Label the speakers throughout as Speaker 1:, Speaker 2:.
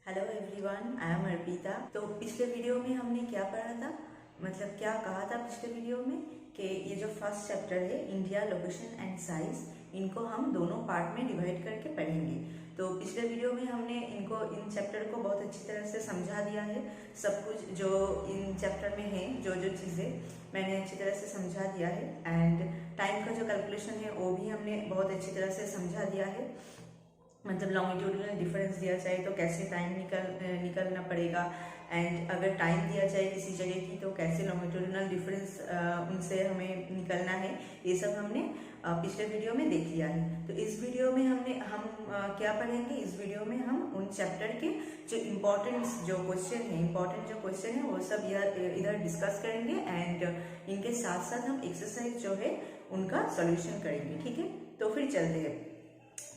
Speaker 1: Hello everyone, I am Arpita. तो पिछले video में हमने क्या पढ़ा था, मतलब क्या कहा था पिछले वीडियो में कि ये जो फर्स्ट चैप्टर है इंडिया, लोकेशन एंड साइज, इनको हम दोनों पार्ट में डिवाइड करके पढ़ेंगे। तो पिछले वीडियो में हमने इन चैप्टर को बहुत अच्छी तरह से समझा दिया है। सब कुछ जो इन चैप्टर में है, जो जो चीज़ें मैंने अच्छी तरह से समझा दिया है। एंड टाइम का जो कैलकुलेशन है वो भी हमने बहुत अच्छी तरह से समझा दिया है। मतलब लॉन्गिट्यूडिनल डिफरेंस दिया जाए तो कैसे टाइम निकलना पड़ेगा, एंड अगर टाइम दिया जाए किसी जगह की तो कैसे लॉन्गिट्यूडिनल डिफरेंस उनसे हमें निकलना है, ये सब हमने पिछले वीडियो में देख लिया है। तो इस वीडियो में हम क्या पढ़ेंगे, इस वीडियो में हम उन चैप्टर के जो इम्पोर्टेंट जो क्वेश्चन है वो सब इधर डिस्कस करेंगे। एंड इनके साथ साथ हम एक्सरसाइज जो है उनका सॉल्यूशन करेंगे। ठीक है, तो फिर चलते हैं।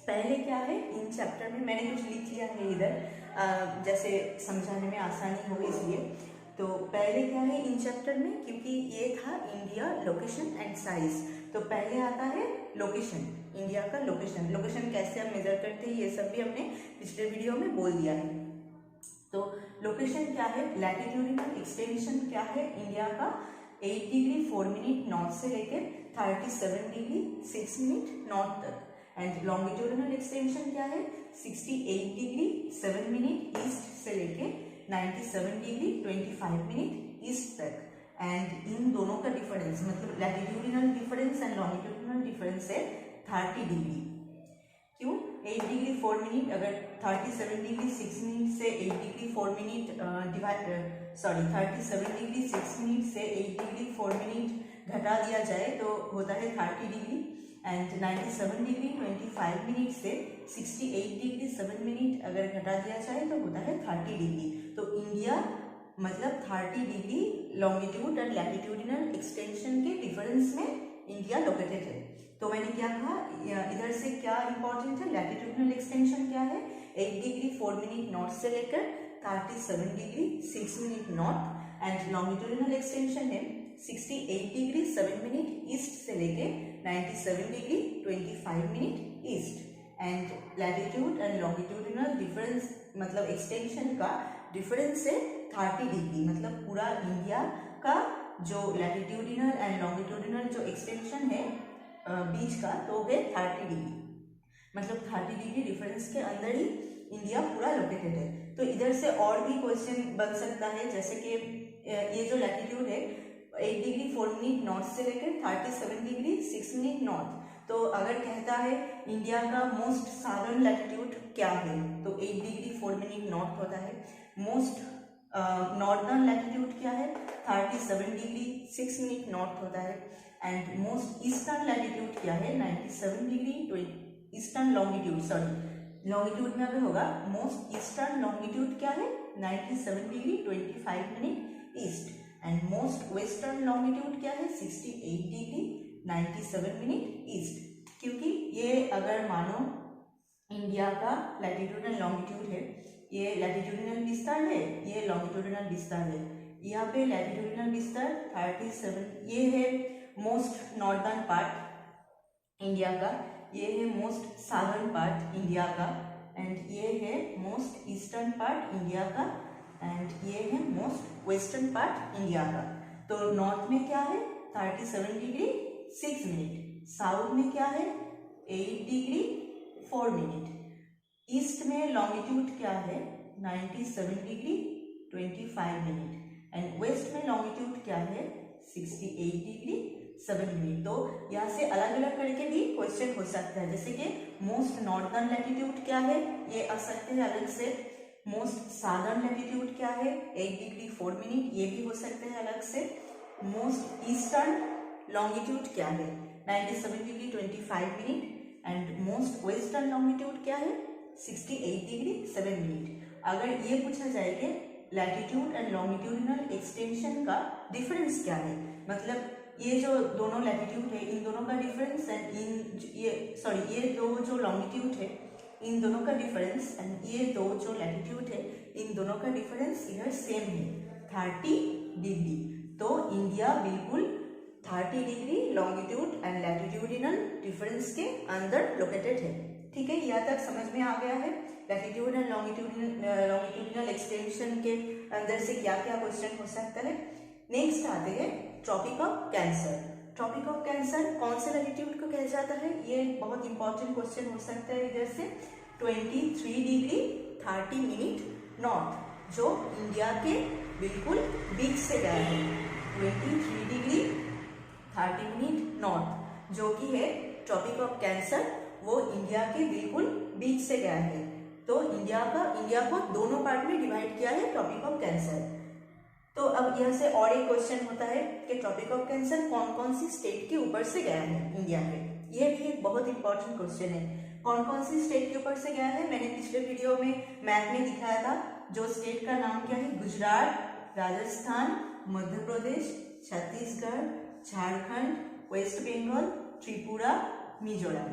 Speaker 1: पहले क्या है, इन चैप्टर में मैंने कुछ लिख लिया है इधर, जैसे समझाने में आसानी हो इसलिए। तो पहले क्या है इन चैप्टर में, क्योंकि ये था इंडिया, लोकेशन एंड साइज, तो पहले आता है लोकेशन, इंडिया का लोकेशन कैसे हम मेजर करते हैं ये सब भी हमने पिछले वीडियो में बोल दिया है। तो लोकेशन क्या है, लैटिट्यूडिनल एक्सटेंशन क्या है इंडिया का, 8 डिग्री 4 मिनट नॉर्थ से लेकर 37 डिग्री 6 मिनट नॉर्थ तक। एंड लॉन्गिट्यूडिनल एक्सटेंशन क्या है, 68 डिग्री 7 मिनट ईस्ट से लेके 97 डिग्री 25 मिनट ईस्ट तक। एंड इन दोनों का डिफरेंस, मतलब latitudinal difference and longitudinal difference है 30 डिग्री। क्यों 8 डिग्री 4 मिनट, अगर 37 डिग्री 6 मिनट से 8 डिग्री 4 मिनट 37 डिग्री 6 मिनट से 8 डिग्री 4 मिनट घटा दिया जाए तो होता है 30 डिग्री। एंड 97 डिग्री 25 मिनट से 68 डिग्री 7 मिनट अगर घटा दिया जाए तो होता है 30 डिग्री। तो इंडिया मतलब 30 डिग्री लॉन्गिट्यूड और लैटिट्यूडिनल एक्सटेंशन के डिफरेंस में इंडिया लोकेटेड है। तो मैंने क्या कहा, इधर से क्या इंपॉर्टेंट है, लैटिट्यूडिनल एक्सटेंशन क्या है, 8 डिग्री 4 मिनट नॉर्थ से लेकर 37 degree 6 minute north. And longitudinal extension है 68 डिग्री 7 मिनट ईस्ट से लेके 97 degree 25 minute east. And latitude and longitudinal difference मतलब एक्सटेंशन का डिफरेंस है 30 डिग्री, मतलब पूरा इंडिया का जो लैटिट्यूडिनल एंड लॉन्गिट्यूडिनल जो एक्सटेंशन है बीच का, तो है 30 डिग्री, मतलब 30 डिग्री डिफरेंस के अंदर ही इंडिया पूरा लोकेटेड है। तो इधर से और भी क्वेश्चन बन सकता है, जैसे कि ये जो लैटिट्यूड है 8 डिग्री 4 मिनट नॉर्थ से लेकर 37 डिग्री 6 मिनट नॉर्थ, तो अगर कहता है इंडिया का मोस्ट साउदर्न लैटिट्यूड क्या है, तो 8 डिग्री 4 मिनट नॉर्थ होता है। मोस्ट नॉर्दर्न लैटिट्यूड क्या है, 37 डिग्री 6 मिनट नॉर्थ होता है। एंड मोस्ट ईस्टर्न लैटिट्यूड क्या है, 97 डिग्री ईस्टर्न लॉन्गिट्यूड में अगर होगा मोस्ट ईस्टर्न लॉन्गिट्यूड क्या है, 97 degree 25 minute east. And most western longitude क्या है, 68 डिग्री 97 मिनट ईस्ट। क्योंकि ये अगर मानो इंडिया का लैटिट्यूड एंड लॉन्गिट्यूड है, ये लैटिट्यूडिनल विस्तार है, ये लॉन्गिट्यूडिनल विस्तार है। यहाँ पे लैटिट्यूडिनल विस्तार 37, ये है मोस्ट नॉर्दर्न पार्ट इंडिया का, ये है मोस्ट साउदर्न पार्ट इंडिया का, एंड ये है मोस्ट ईस्टर्न पार्ट इंडिया का, एंड ये है मोस्ट वेस्टर्न पार्ट इंडिया का। तो नॉर्थ में क्या है 37 डिग्री 6 मिनट, साउथ में क्या है 8 डिग्री 4 मिनट, ईस्ट में लॉन्गिट्यूड क्या है 97 डिग्री 25 मिनट, एंड वेस्ट में लॉन्गिट्यूड क्या है 68 डिग्री 7 मिनट। तो यहाँ से अलग अलग करके भी क्वेश्चन हो सकता है, जैसे कि मोस्ट नॉर्दर्न लैटिट्यूड क्या है, ये आ सकते हैं अलग से। मोस्ट साउदर्न लैटिट्यूड क्या है 8 डिग्री 4 मिनट, ये भी हो सकते हैं अलग से। मोस्ट ईस्टर्न लॉन्गिट्यूड क्या है 97 degree 25 minute, and most western longitude क्या है 68 डिग्री 7 मिनट। अगर ये पूछा जाए कि लैटिट्यूड एंड लॉन्गिट्यूडिनल एक्सटेंशन का डिफरेंस क्या है, मतलब ये जो दोनों लैटिट्यूड है इन दोनों का डिफरेंस, एंड ये दो जो लॉन्गिट्यूड है इन दोनों का डिफरेंस, एंड ये दो जो लैटिट्यूड है इन दोनों का डिफरेंस इधर सेम है 30 डिग्री। तो इंडिया बिल्कुल 30 degree longitude and latitudinal difference के अंदर लोकेटेड है। ठीक है, यहाँ तक समझ में आ गया है लैटिट्यूड एंड लॉन्गिट्यूडिनल एक्सटेंशन के अंदर से क्या क्या क्वेश्चन हो सकता है। नेक्स्ट आते हैं tropic of cancer. Tropic of cancer कौन से लैटिट्यूड को कहा जाता है, ये बहुत इंपॉर्टेंट क्वेश्चन हो सकता है इधर से। 23 डिग्री 30 मिनट नॉर्थ, जो इंडिया के बिल्कुल बीच से गया है। 23 डिग्री 30 मिनट नॉर्थ जो कि है ट्रॉपिक ऑफ कैंसर, वो इंडिया के बिल्कुल बीच से गया है। तो इंडिया को दोनों पार्ट में डिवाइड किया है ट्रॉपिक ऑफ कैंसर। तो अब यहाँ से और एक क्वेश्चन होता है कि ट्रॉपिक ऑफ कैंसर कौन कौन सी स्टेट के ऊपर से गया है इंडिया के। यह भी एक बहुत इंपॉर्टेंट क्वेश्चन है, कौन कौन सी स्टेट के ऊपर से गया है। मैंने पिछले वीडियो में मैप में दिखाया था, जो स्टेट का नाम क्या है, गुजरात, राजस्थान, मध्य प्रदेश, छत्तीसगढ़, झारखंड, वेस्ट बंगाल, त्रिपुरा, मिजोरम।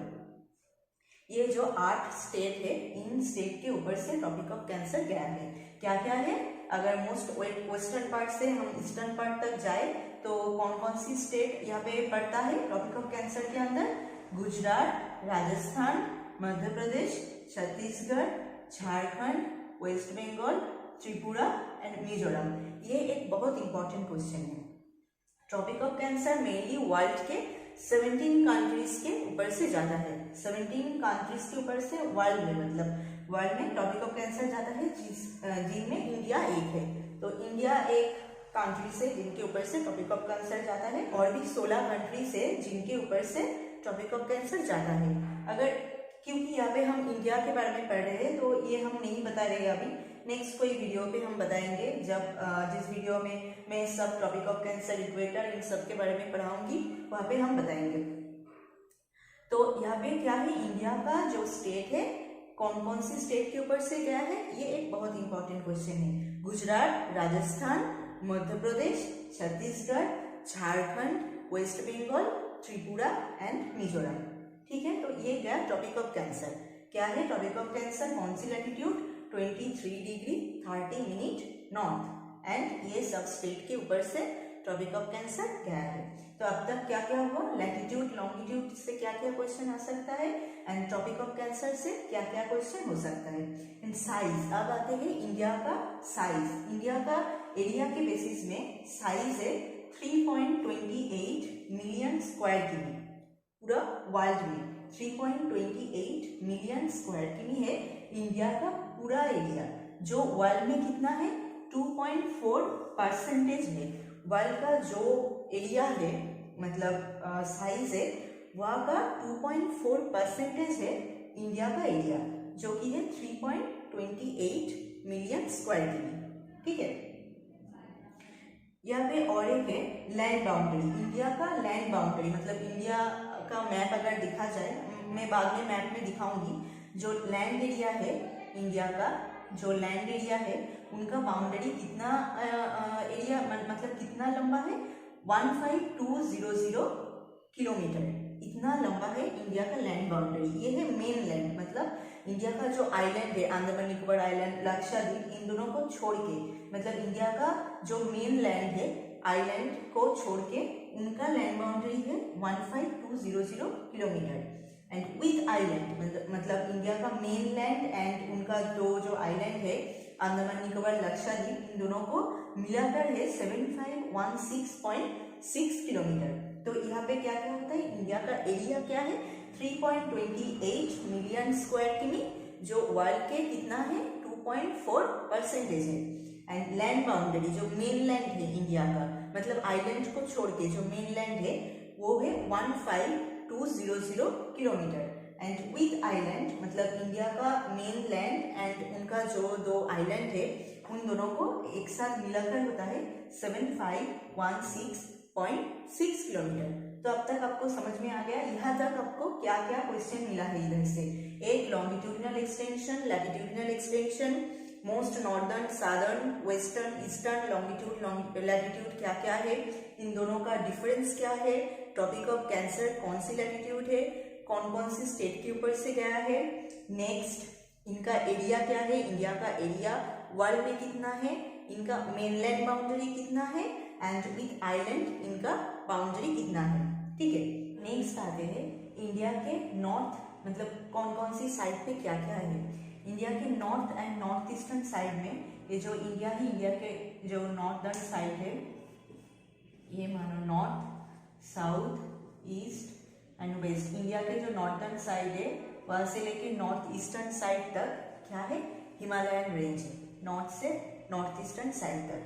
Speaker 1: ये जो 8 स्टेट है, इन स्टेट के ऊपर से ट्रॉपिक ऑफ कैंसर गया है। क्या क्या है, अगर मोस्ट वेस्टर्न पार्ट से हम ईस्टर्न पार्ट तक जाए तो कौन कौन सी स्टेट यहाँ पे पड़ता है ट्रॉपिक ऑफ कैंसर के अंदर, गुजरात, राजस्थान, मध्य प्रदेश, छत्तीसगढ़, झारखंड, वेस्ट बंगाल, त्रिपुरा एंड मिजोरम। ये एक बहुत इंपॉर्टेंट क्वेश्चन है। Tropic of cancer mainly world के 17 कंट्रीज के ऊपर से जाता है। 17 कंट्रीज के ऊपर से वर्ल्ड में, मतलब वर्ल्ड में ट्रॉपिक ऑफ कैंसर जाता है, जिनमें इंडिया एक है। तो इंडिया एक कंट्री से जिनके ऊपर से ट्रॉपिक ऑफ कैंसर जाता है, और भी 16 कंट्री से जिनके ऊपर से ट्रॉपिक ऑफ कैंसर जाता है। अगर क्योंकि यहाँ पे हम इंडिया के बारे में पढ़ रहे हैं तो ये हम नहीं बता रहे अभी, नेक्स्ट कोई वीडियो पे हम बताएंगे, जब जिस वीडियो में मैं सब ट्रॉपिक ऑफ कैंसर, इक्वेटर, इन सब के बारे में पढ़ाऊंगी, वहाँ पे हम बताएंगे। तो यहाँ पे क्या है, इंडिया का जो स्टेट है, कौन कौन सी स्टेट के ऊपर से गया है, ये एक बहुत इंपॉर्टेंट क्वेश्चन है। Gujarat, Rajasthan, Madhya Pradesh, Chhattisgarh, Jharkhand, west Bengal, Tripura and Mizoram. ठीक है, तो ये गया ट्रॉपिक ऑफ कैंसर। क्या है ट्रॉपिक ऑफ कैंसर, कौन सी latitude, 23 degree 30 minute north, and ये सब स्टेट के ऊपर से ट्रॉपिक ऑफ कैंसर गया है। तो अब तक क्या क्या हुआ, लैटिट्यूड लॉन्गिट्यूड से क्या क्या क्वेश्चन आ सकता है, एंड ट्रॉपिक ऑफ कैंसर से क्या क्या क्वेश्चन हो सकता है। एंड साइज, अब आते हैं इंडिया का साइज। इंडिया का एरिया के बेसिस में साइज है 3.28 मिलियन स्क्वायर किमी। पूरा वर्ल्ड में 3.28 मिलियन स्क्वायर किमी है इंडिया का पूरा एरिया, जो वर्ल्ड में कितना है, 2.4% है। वर्ल्ड का जो एरिया है, मतलब साइज है, वहाँ का 2.4% है इंडिया का एरिया, जो कि है 3.28 मिलियन स्क्वायर किमी। ठीक है, यहाँ पे और एक है लैंड बाउंड्री। इंडिया का लैंड बाउंड्री, मतलब इंडिया का मैप अगर दिखा जाए, मैं बाद में मैप में दिखाऊंगी, जो लैंड एरिया है इंडिया का, जो लैंड एरिया है उनका बाउंड्री कितना एरिया, मतलब कितना लंबा है, 15200 किलोमीटर, इतना लंबा है इंडिया का लैंड बाउंड्री। ये है मेन लैंड, मतलब इंडिया का जो आइलैंड है, अंडमान निकोबार आइलैंड, लक्षद्वीप, इन दोनों को छोड़ के, मतलब इंडिया का जो मेन लैंड है, आइलैंड को छोड़ के उनका लैंड बाउंड्री है 15200 किलोमीटर। एंड विद आइलैंड, मतलब इंडिया का मेन लैंड एंड उनका जो आइलैंड है, अंडमान निकोबार, लक्षद्वीप, इन दोनों को मिलाकर है 7516.6 किलोमीटर। तो यहाँ पे क्या क्या होता है, इंडिया का एरिया क्या है, 3.28 मिलियन स्क्वायर किमी, जो वर्ल्ड के कितना है, 2.4% है। एंड लैंड बाउंड्री, जो मेन लैंड है इंडिया का, मतलब आइलैंड को छोड़ के जो मेन लैंड है, वो है 15200 किलोमीटर। एंड विद आइलैंड, मतलब इंडिया का मेन लैंड एंड उनका जो दो आइलैंड है, उन दोनों को एक साथ मिलाकर होता है 7516.6 किलोमीटर। तो अब तक आपको समझ में आ गया, यहाँ तक आपको क्या क्या क्वेश्चन मिला है इधर से। एक longitudinal extension, latitudinal extension, most northern, southern, western, eastern, longitude, latitude क्या क्या है, इन दोनों का डिफरेंस क्या है, ट्रॉपिक ऑफ कैंसर कौन सी लैटिट्यूड है, कौन कौन सी स्टेट के ऊपर से गया है, नेक्स्ट इनका एरिया क्या है, इंडिया का एरिया वर्ल्ड में कितना है, इनका मेनलैंड बाउंड्री कितना है, एंड विद आइलैंड इनका बाउंड्री कितना है। ठीक है, नेक्स्ट आते हैं इंडिया के नॉर्थ, मतलब कौन कौन सी साइड पे क्या क्या है। इंडिया के north and north eastern side में, ये जो इंडिया है, इंडिया के जो नॉर्थर्न साइड है, ये मानो north, south, east and west, India के जो नॉर्थर्न साइड है वहां से लेके नॉर्थ ईस्टर्न साइड तक क्या है, हिमालयन रेंज है। नॉर्थ से नॉर्थ ईस्टर्न साइड तक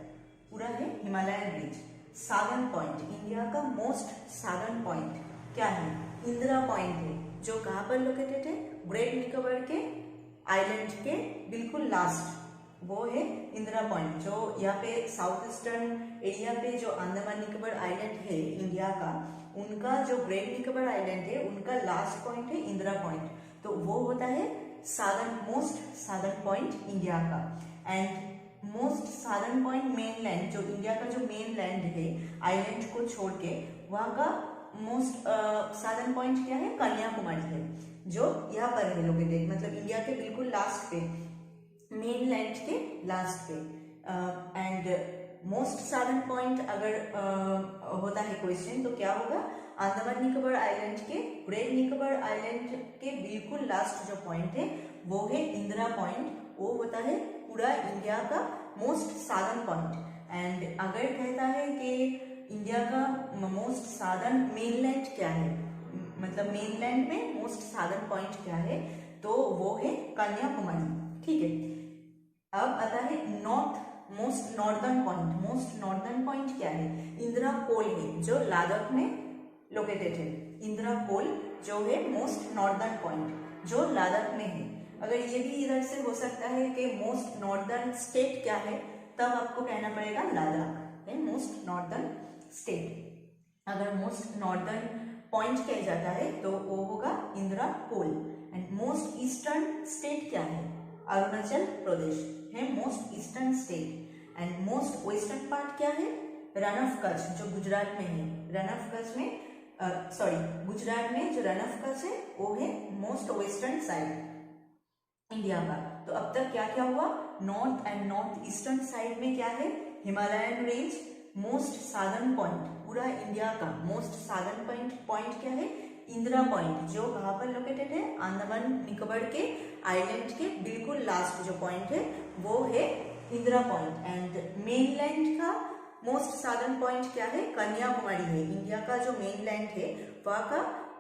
Speaker 1: पूरा है Himalayan range. Southern point, India का मोस्ट साउदर्न पॉइंट क्या है, इंदिरा पॉइंट है, जो कहाँ पर लोकेटेड है, ग्रेट निकोबार के आइलैंड के बिल्कुल लास्ट, वो है इंदिरा पॉइंट। जो यहाँ पे साउथ ईस्टर्न एरिया पे जो अंडमान निकोबार आइलैंड है इंडिया का, उनका जो ग्रेट निकोबार आइलैंड है उनका लास्ट पॉइंट है इंदिरा पॉइंट, तो वो होता है southern most southern point India का। And most southern point mainland, जो इंडिया का जो मेन लैंड है आइलैंड को छोड़ के, वहाँ का मोस्ट साउदर्न पॉइंट क्या है, कन्याकुमारी है, जो यहाँ पर है लोकेटेड, मतलब इंडिया के बिल्कुल लास्ट पे, मेन लैंड के लास्ट पे। एंड मोस्ट साउदर्न पॉइंट अगर होता है क्वेश्चन, तो क्या होगा, अंडमान निकोबार आइलैंड के, ग्रेट निकोबार आइलैंड के बिल्कुल लास्ट जो पॉइंट है वो है इंदिरा पॉइंट, वो होता है पूरा इंडिया का मोस्ट साउदर्न पॉइंट। एंड अगर कहता है कि इंडिया का मोस्ट साउदर्न मेनलैंड क्या है, मतलब मेनलैंड में मोस्ट साउदर्न पॉइंट क्या है, तो वो है कन्याकुमारी। ठीक है, अब आता है north most northern point. Most northern point क्या है, इंदिरा पोल है, जो लद्दाख में लोकेटेड है। इंदिरा पोल जो है मोस्ट नॉर्दर्न पॉइंट, जो लद्दाख में है। अगर ये भी इधर से हो सकता है कि मोस्ट नॉर्दर्न स्टेट क्या है, तब आपको कहना पड़ेगा लद्दाख है मोस्ट नॉर्दर्न स्टेट। अगर मोस्ट नॉर्दर्न पॉइंट कहा जाता है तो वो होगा इंदिरा पोल। एंड मोस्ट ईस्टर्न स्टेट क्या है, अरुणाचल प्रदेश है most eastern state. And most western part क्या है, रन ऑफ कच्छ, जो गुजरात में है। रन ऑफ कच्छ में गुजरात में जो रन ऑफ कच्छ है वो है मोस्ट वेस्टर्न साइड इंडिया का। तो अब तक क्या क्या हुआ, north and north eastern side में क्या है, Himalayan range. Most southern point, पूरा इंडिया का मोस्ट साउदर्न पॉइंट क्या है, इंदिरा पॉइंट, जो कहाँ पर लोकेटेड है, अंडमान निकोबार के आइलैंड के बिल्कुल लास्ट जो पॉइंट है वो है इंदिरा पॉइंट। एंड मेनलैंड का मोस्ट साउदर्न पॉइंट क्या है, कन्याकुमारी है। इंडिया का जो मेनलैंड है वहाँ का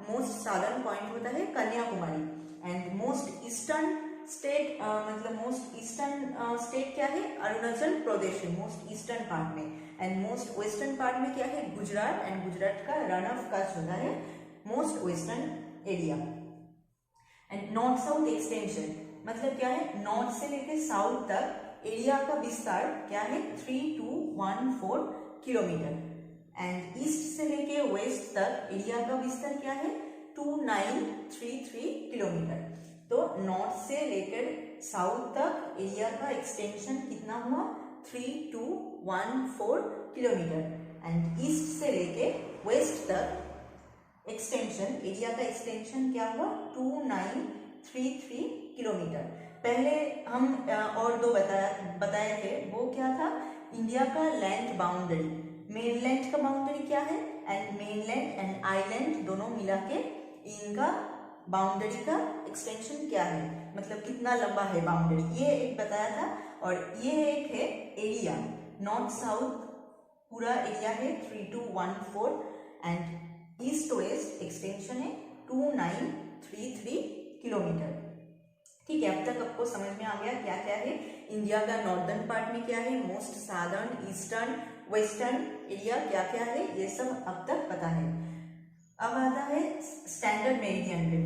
Speaker 1: मोस्ट साउदर्न पॉइंट होता है Kanyakumari. And most eastern state, मतलब मोस्ट ईस्टर्न स्टेट क्या है, अरुणाचल प्रदेश है मोस्ट ईस्टर्न पार्ट में। एंड मोस्ट वेस्टर्न पार्ट में क्या है, गुजरात। एंड गुजरात का रन ऑफ कच्छ होता है most western area. And north south extension मतलब क्या है, नॉर्थ से लेकर साउथ तक एरिया का विस्तार क्या है, 3214 किलोमीटर। एंड ईस्ट से लेके वेस्ट तक एरिया का विस्तार क्या है, 2933 किलोमीटर। तो नॉर्थ से लेकर साउथ तक एरिया का एक्सटेंशन कितना हुआ, 3214 किलोमीटर। एंड ईस्ट से लेके वेस्ट तक एक्सटेंशन, एरिया का एक्सटेंशन क्या हुआ, 2933 किलोमीटर। पहले हम और दो बताए थे, वो क्या था, इंडिया का लैंड बाउंड्री, मेनलैंड का बाउंड्री क्या है, एंड मेनलैंड एंड आइलैंड दोनों मिला के इनका बाउंड्री का एक्सटेंशन क्या है, मतलब कितना लंबा है बाउंड्री, ये एक बताया था। और ये एक है एरिया, नॉर्थ साउथ पूरा एरिया है 3214 एंड ईस्ट वेस्ट एक्सटेंशन है 2933 किलोमीटर। ठीक है, अब तक आपको समझ में आ गया क्या क्या है, इंडिया का नॉर्दर्न पार्ट में क्या है, most southern, eastern, western area क्या क्या है, ये सब अब तक पता है। अब आता है स्टैंडर्ड मेरिडियन पे।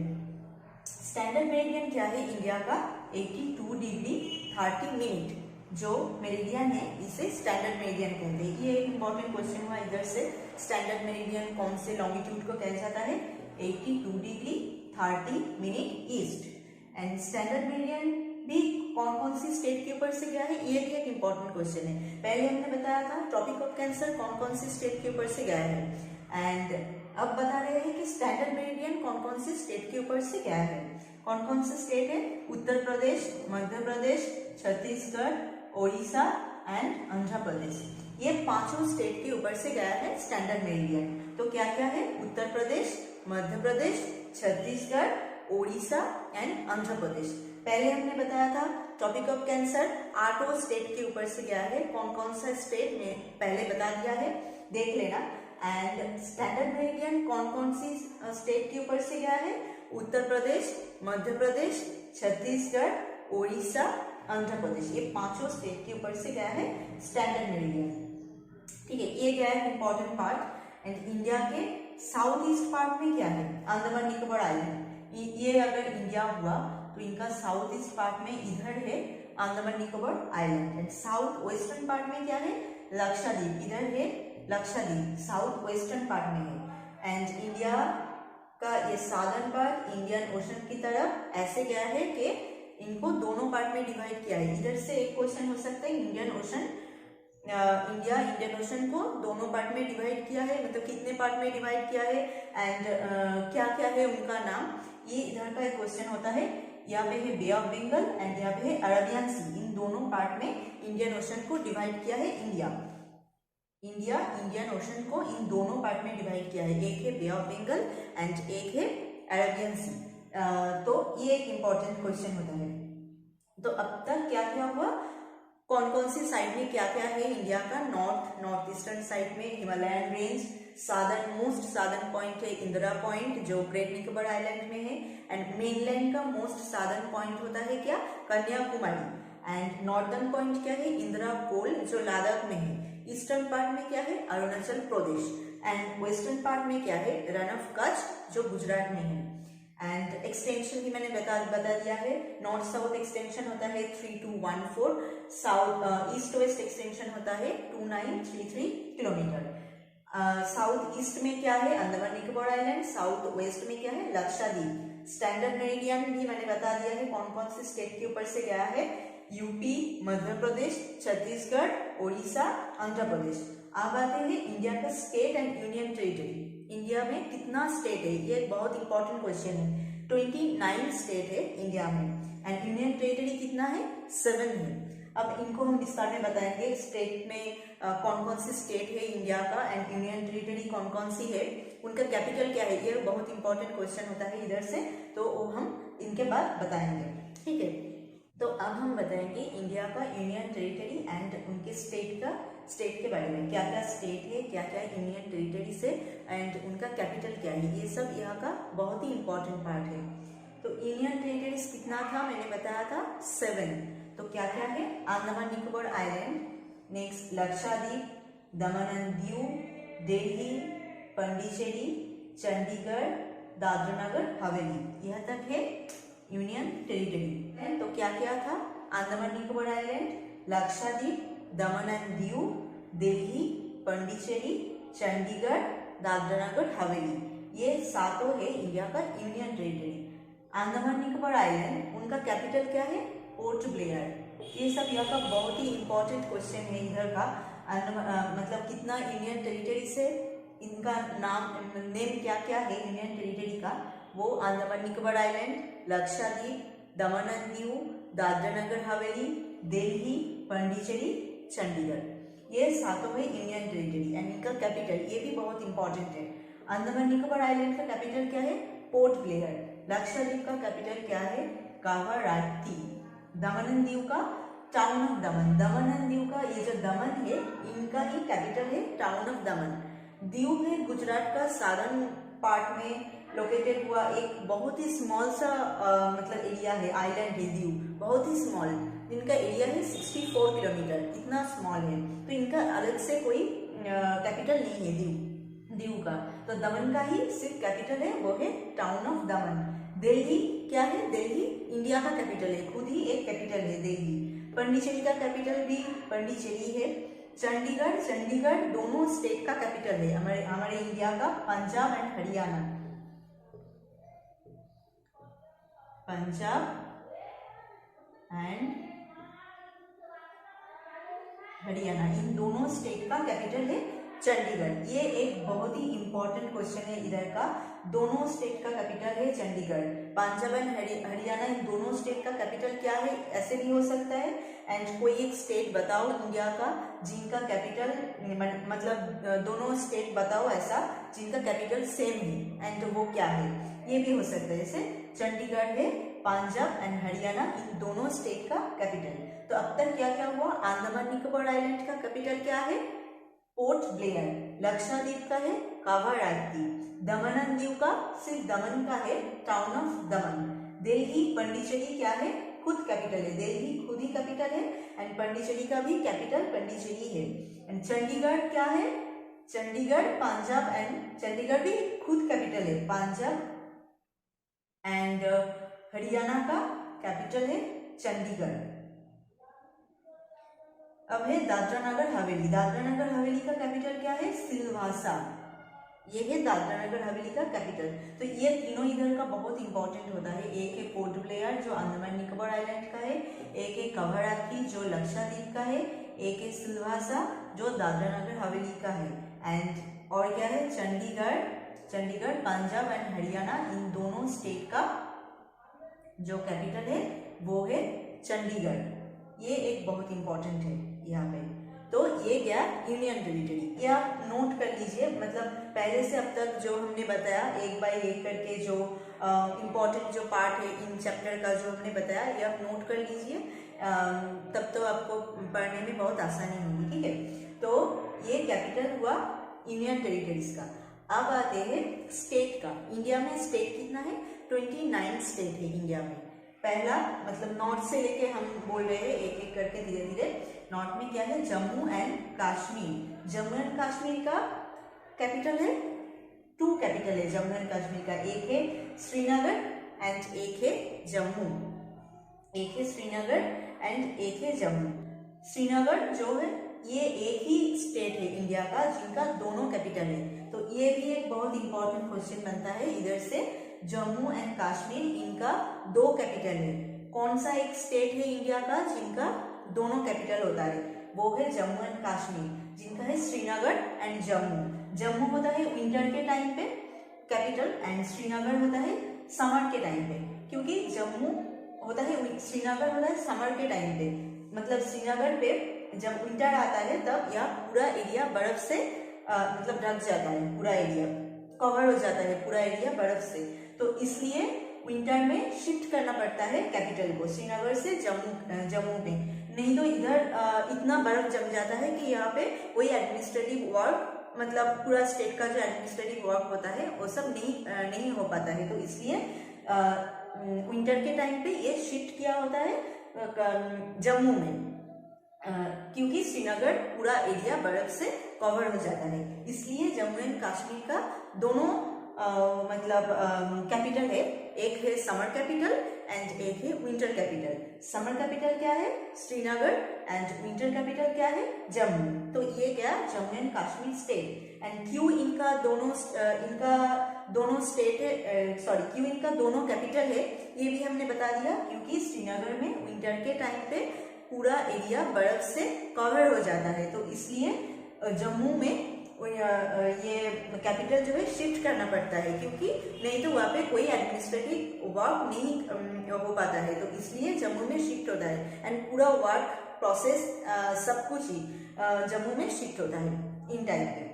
Speaker 1: स्टैंडर्ड मेरिडियन क्या है, इंडिया का 82 डिग्री 30 मिनट जो मेरिडियन है इसे स्टैंडर्ड मेरिडियन कहते हैं। ये एक इंपॉर्टेंट क्वेश्चन हुआ इधर से, स्टैंडर्ड मेरिडियन कौन से लॉन्गिट्यूड को कहा जाता है, 82 degree 30 minute east. And standard meridian भी कौन कौन सी स्टेट के ऊपर से गया है, ये भी एक इंपॉर्टेंट क्वेश्चन है। पहले हमने बताया था ट्रॉपिक ऑफ कैंसर कौन कौन सी स्टेट के ऊपर से गया है, एंड अब बता रहे हैं कि स्टैंडर्ड मेरिडियन कौन कौन सी स्टेट के ऊपर से गया है। कौन कौन से स्टेट है, उत्तर प्रदेश, मध्य प्रदेश, छत्तीसगढ़, ओडिशा एंड आंध्र प्रदेश। ये पांचों स्टेट के ऊपर से गया है स्टैंडर्ड मेरिडियन। तो क्या क्या है, उत्तर प्रदेश, मध्य प्रदेश, छत्तीसगढ़, ओडिशा एंड आंध्र प्रदेश। पहले हमने बताया था टॉपिक ऑफ कैंसर 8 स्टेट के ऊपर से गया है, कौन कौन सा स्टेट में पहले बता दिया है, देख लेना। एंड स्टैंडर्ड मेरिडियन कौन कौन सी स्टेट के ऊपर से गया है, उत्तर प्रदेश, मध्य प्रदेश, छत्तीसगढ़, ओडिशा, आंध्र प्रदेश, ये 5 स्टेट के ऊपर से गया है स्टैंडर्ड मेरिडियन। ठीक है, ये गया है इंपॉर्टेंट पार्ट। एंड इंडिया के साउथ ईस्ट पार्ट में क्या है, अंडमान निकोबार आइलैंड, ये अगर इंडिया हुआ तो इनका साउथ ईस्ट पार्ट में इधर है Andaman Nicobar island. And south western part में क्या है, लक्षद्वीप, इधर है लक्षद्वीप, साउथ वेस्टर्न पार्ट में है। एंड इंडिया का ये साउदर्न पार्ट इंडियन ओशन की तरफ ऐसे गया है कि इनको दोनों पार्ट में डिवाइड किया है। इधर से एक क्वेश्चन हो सकता है, इंडियन ओशन को दोनों पार्ट में डिवाइड किया है, मतलब कितने पार्ट में डिवाइड किया है एंड क्या क्या है उनका नाम, ये इधर का एक क्वेश्चन होता है। यहाँ पे है बे ऑफ बंगाल एंड यहाँ पे है अरेबियन सी, इन दोनों पार्ट में इंडियन ओशन को डिवाइड किया है इंडिया इंडियन ओशन को इन दोनों पार्ट में डिवाइड किया है, एक है बे ऑफ बंगाल एंड एक है अरेबियन सी। तो ये एक इंपॉर्टेंट क्वेश्चन होता है। तो अब तक क्या क्या हुआ, कौन कौन सी साइड में क्या क्या है इंडिया का, नॉर्थ ईस्टर्न साइड में Himalayan range, most southern point है इंदिरा पॉइंट जो ग्रेट निकोबार आइलैंड में है। एंड मेनलैंड का मोस्ट सादर्न पॉइंट होता है क्या, कन्याकुमारी। एंड नॉर्दर्न पॉइंट क्या है, इंदिरा कोल जो लद्दाख में है। ईस्टर्न पार्ट में क्या है, Arunachal Pradesh. And western part में क्या है, रन ऑफ कच्छ जो गुजरात में है। एंड एक्सटेंशन भी मैंने बता दिया है, नॉर्थ साउथ एक्सटेंशन होता है 3214, साउथ ईस्ट वेस्ट एक्सटेंशन होता है 2933 किलोमीटर। साउथ ईस्ट में क्या है, Andaman Nicobar island, south west में क्या है, लक्षद्वीप। स्टैंडर्ड मेरिडियन भी मैंने बता दिया है कौन कौन से स्टेट के ऊपर से गया है, यूपी, मध्य प्रदेश, छत्तीसगढ़, ओडिशा, आंध्र प्रदेश। अब आते हैं इंडिया का state and union territory. India में कितना स्टेट है, ये एक बहुत इंपॉर्टेंट क्वेश्चन है। 29 स्टेट है इंडिया में एंड यूनियन टेरिटरी कितना है, 7 है। अब इनको हम विस्तार में बताएंगे, स्टेट में कौन कौन सी स्टेट है इंडिया का एंड यूनियन टेरिटरी कौन कौन सी है, उनका कैपिटल क्या है, ये बहुत इंपॉर्टेंट क्वेश्चन होता है इधर से, तो हम इनके बाद बताएंगे। ठीक है, तो अब हम बताएंगे इंडिया का यूनियन टेरिटरी एंड उनके स्टेट के बारे में, क्या क्या स्टेट है, क्या क्या यूनियन टेरिटरी से एंड उनका कैपिटल क्या है, ये सब यहाँ का बहुत ही इंपॉर्टेंट पार्ट है। तो यूनियन टेरिटरीज कितना था, मैंने बताया था 7। तो क्या क्या है, Andaman Nicobar island, next Lakshadweep, Daman and Diu, Delhi, Pondicherry, Chandigarh, Dadra Nagar Haveli, यह तक है यूनियन टेरिटरी। तो क्या क्या था, Andaman Nicobar island, Lakshadweep, Daman and Diu, Delhi, Pondicherry, Chandigarh, Dadra Nagar Haveli, ये 7 है इंडिया का union territory. Andaman Nicobar island, उनका कैपिटल क्या है, पोर्ट ब्लेयर। ये सब यहाँ का बहुत ही इंपॉर्टेंट क्वेश्चन है इधर का, मतलब कितना यूनियन टेरिटरी से, इनका नेम क्या क्या है यूनियन टेरिटरी का, वो Andaman Nicobar island, Lakshadweep, Daman and Diu, Dadra Nagar Haveli, Delhi, Pondicherry, Chandigarh, ये 7 है यूनियन टेरिटरी। एंड इनका कैपिटल ये भी बहुत इंपॉर्टेंट है, अंडमान निकोबार आइलैंड का कैपिटल क्या है, पोर्ट ब्लेयर। लक्षद्वीप का कैपिटल क्या है, कावारात्ती। दमन एंड दीव का town of Daman. Daman and Diu का ये जो दमन है, इनका ही कैपिटल है टाउन ऑफ दमन। दीव है गुजरात का सादर्न पार्ट में लोकेटेड हुआ एक बहुत ही स्मॉल सा मतलब एरिया है, आइलैंड है दीव, बहुत ही स्मॉल, इनका एरिया है 64 किलोमीटर, इतना स्मॉल है। तो इनका अलग से कोई कैपिटल नहीं है दीव का। तो दमन का ही सिर्फ कैपिटल है, वो है टाउन ऑफ दमन। दिल्ली क्या है, दिल्ली इंडिया का कैपिटल है, खुद ही एक कैपिटल है दिल्ली। पांडिचेरी का कैपिटल भी पांडिचेरी है। चंडीगढ़ दोनों स्टेट का कैपिटल है हमारे इंडिया का, पंजाब एंड हरियाणा। पंजाब एंड हरियाणा, इन दोनों स्टेट का कैपिटल है चंडीगढ़। ये एक बहुत ही इंपॉर्टेंट क्वेश्चन है इधर का, दोनों स्टेट का कैपिटल है चंडीगढ़। पंजाब एंड हरियाणा, इन दोनों स्टेट का कैपिटल क्या है, ऐसे भी हो सकता है। एंड कोई एक स्टेट बताओ इंडिया का जिनका कैपिटल, मतलब दोनों स्टेट बताओ ऐसा जिनका कैपिटल सेम है, एंड वो क्या है, ये भी हो सकता है। जैसे चंडीगढ़ है पंजाब एंड हरियाणा, इन दोनों स्टेट का कैपिटल। तो अब तक क्या क्या हुआ, अंडमान निकोबार आइलैंड का कैपिटल क्या है, पोर्ट ब्लेयर। लक्षद्वीप का है कावारत्ती। दमन एंड दीव का सिर्फ दमन का है टाउन ऑफ दमन। दिल्ली पांडिचेरी क्या है, खुद कैपिटल है, दिल्ली खुद ही कैपिटल है, एंड पांडिचेरी का भी कैपिटल पांडिचेरी है। एंड चंडीगढ़ क्या है, चंडीगढ़ पंजाब एंड चंडीगढ़ भी खुद कैपिटल है, पंजाब एंड हरियाणा का कैपिटल है चंडीगढ़। अब है दादरा नगर हवेली। दादरा नगर हवेली का कैपिटल क्या है, सिलवासा। ये है दादरा नगर हवेली का कैपिटल। तो ये तीनों इधर का बहुत इंपॉर्टेंट होता है। एक है पोर्ट ब्लेयर जो अंडमान निकोबार आइलैंड का है, एक है कावारत्ती जो लक्षद्वीप का है, एक है सिलवासा जो दादरा नगर हवेली का है, एंड और क्या है चंडीगढ़। चंडीगढ़ पंजाब एंड हरियाणा, इन दोनों स्टेट का जो कैपिटल है वो है चंडीगढ़। ये एक बहुत इंपॉर्टेंट है यहाँ पे। तो ये क्या, यूनियन टेरिटरी। ये आप नोट कर लीजिए, मतलब पहले से अब तक जो हमने बताया एक बाय एक करके जो इम्पोर्टेंट जो पार्ट है इन चैप्टर का जो हमने बताया, ये आप नोट कर लीजिए, तब तो आपको पढ़ने में बहुत आसानी होगी। ठीक है, तो ये कैपिटल हुआ यूनियन टेरिटरीज का। अब आते हैं स्टेट का। इंडिया में स्टेट कितना है, 29 स्टेट है इंडिया में। पहला मतलब नॉर्थ से लेके हम बोल रहे हैं एक एक करके धीरे धीरे। नॉर्थ में क्या है, जम्मू एंड कश्मीर। जम्मू एंड कश्मीर का कैपिटल है, 2 कैपिटल है जम्मू एंड कश्मीर का, एक है श्रीनगर एंड एक है जम्मू। एक है श्रीनगर एंड एक है जम्मू। श्रीनगर जो है ये एक ही स्टेट है इंडिया का जिनका दोनों कैपिटल है। तो ये भी एक बहुत इंपॉर्टेंट क्वेश्चन बनता है इधर से। जम्मू एंड कश्मीर इनका 2 कैपिटल है। कौन सा एक स्टेट है इंडिया का जिनका दोनों कैपिटल होता है, वो है जम्मू एंड कश्मीर, जिनका है श्रीनगर एंड जम्मू। जम्मू होता है विंटर के टाइम पे कैपिटल एंड श्रीनगर होता है समर के टाइम पे। क्योंकि जम्मू होता है, श्रीनगर होता है समर के टाइम पे, मतलब श्रीनगर पे जब विंटर आता है तब यह पूरा एरिया बर्फ से मतलब ढक जाता है, पूरा एरिया कवर हो जाता है, पूरा एरिया बर्फ से। तो इसलिए विंटर में शिफ्ट करना पड़ता है कैपिटल को श्रीनगर से जम्मू में। नहीं तो इधर इतना बर्फ जम जाता है कि यहाँ पे कोई एडमिनिस्ट्रेटिव वर्क, मतलब पूरा स्टेट का जो एडमिनिस्ट्रेटिव वर्क होता है वो सब नहीं हो पाता है। तो इसलिए विंटर के टाइम पे ये शिफ्ट किया होता है जम्मू में, क्योंकि श्रीनगर पूरा एरिया बर्फ से कवर हो जाता है। इसलिए जम्मू एंड कश्मीर का दोनों मतलब कैपिटल है, एक है समर कैपिटल एंड एक है विंटर कैपिटल। समर कैपिटल क्या है, श्रीनगर, एंड विंटर कैपिटल क्या है, जम्मू। तो ये क्या, Jammu and Kashmir state. And क्यों इनका दोनों स्टेट है, सॉरी क्यों इनका दोनों कैपिटल है ये भी हमने बता दिया, क्योंकि श्रीनगर में विंटर के टाइम पे पूरा एरिया बर्फ से कवर हो जाता है। तो इसलिए जम्मू में ये कैपिटल जो है शिफ्ट करना पड़ता है, क्योंकि नहीं तो वहाँ पे कोई एडमिनिस्ट्रेटिव वर्क नहीं हो पाता है। तो इसलिए जम्मू में शिफ्ट होता है एंड पूरा वर्क प्रोसेस सब कुछ ही जम्मू में शिफ्ट होता है इन टाइम पे।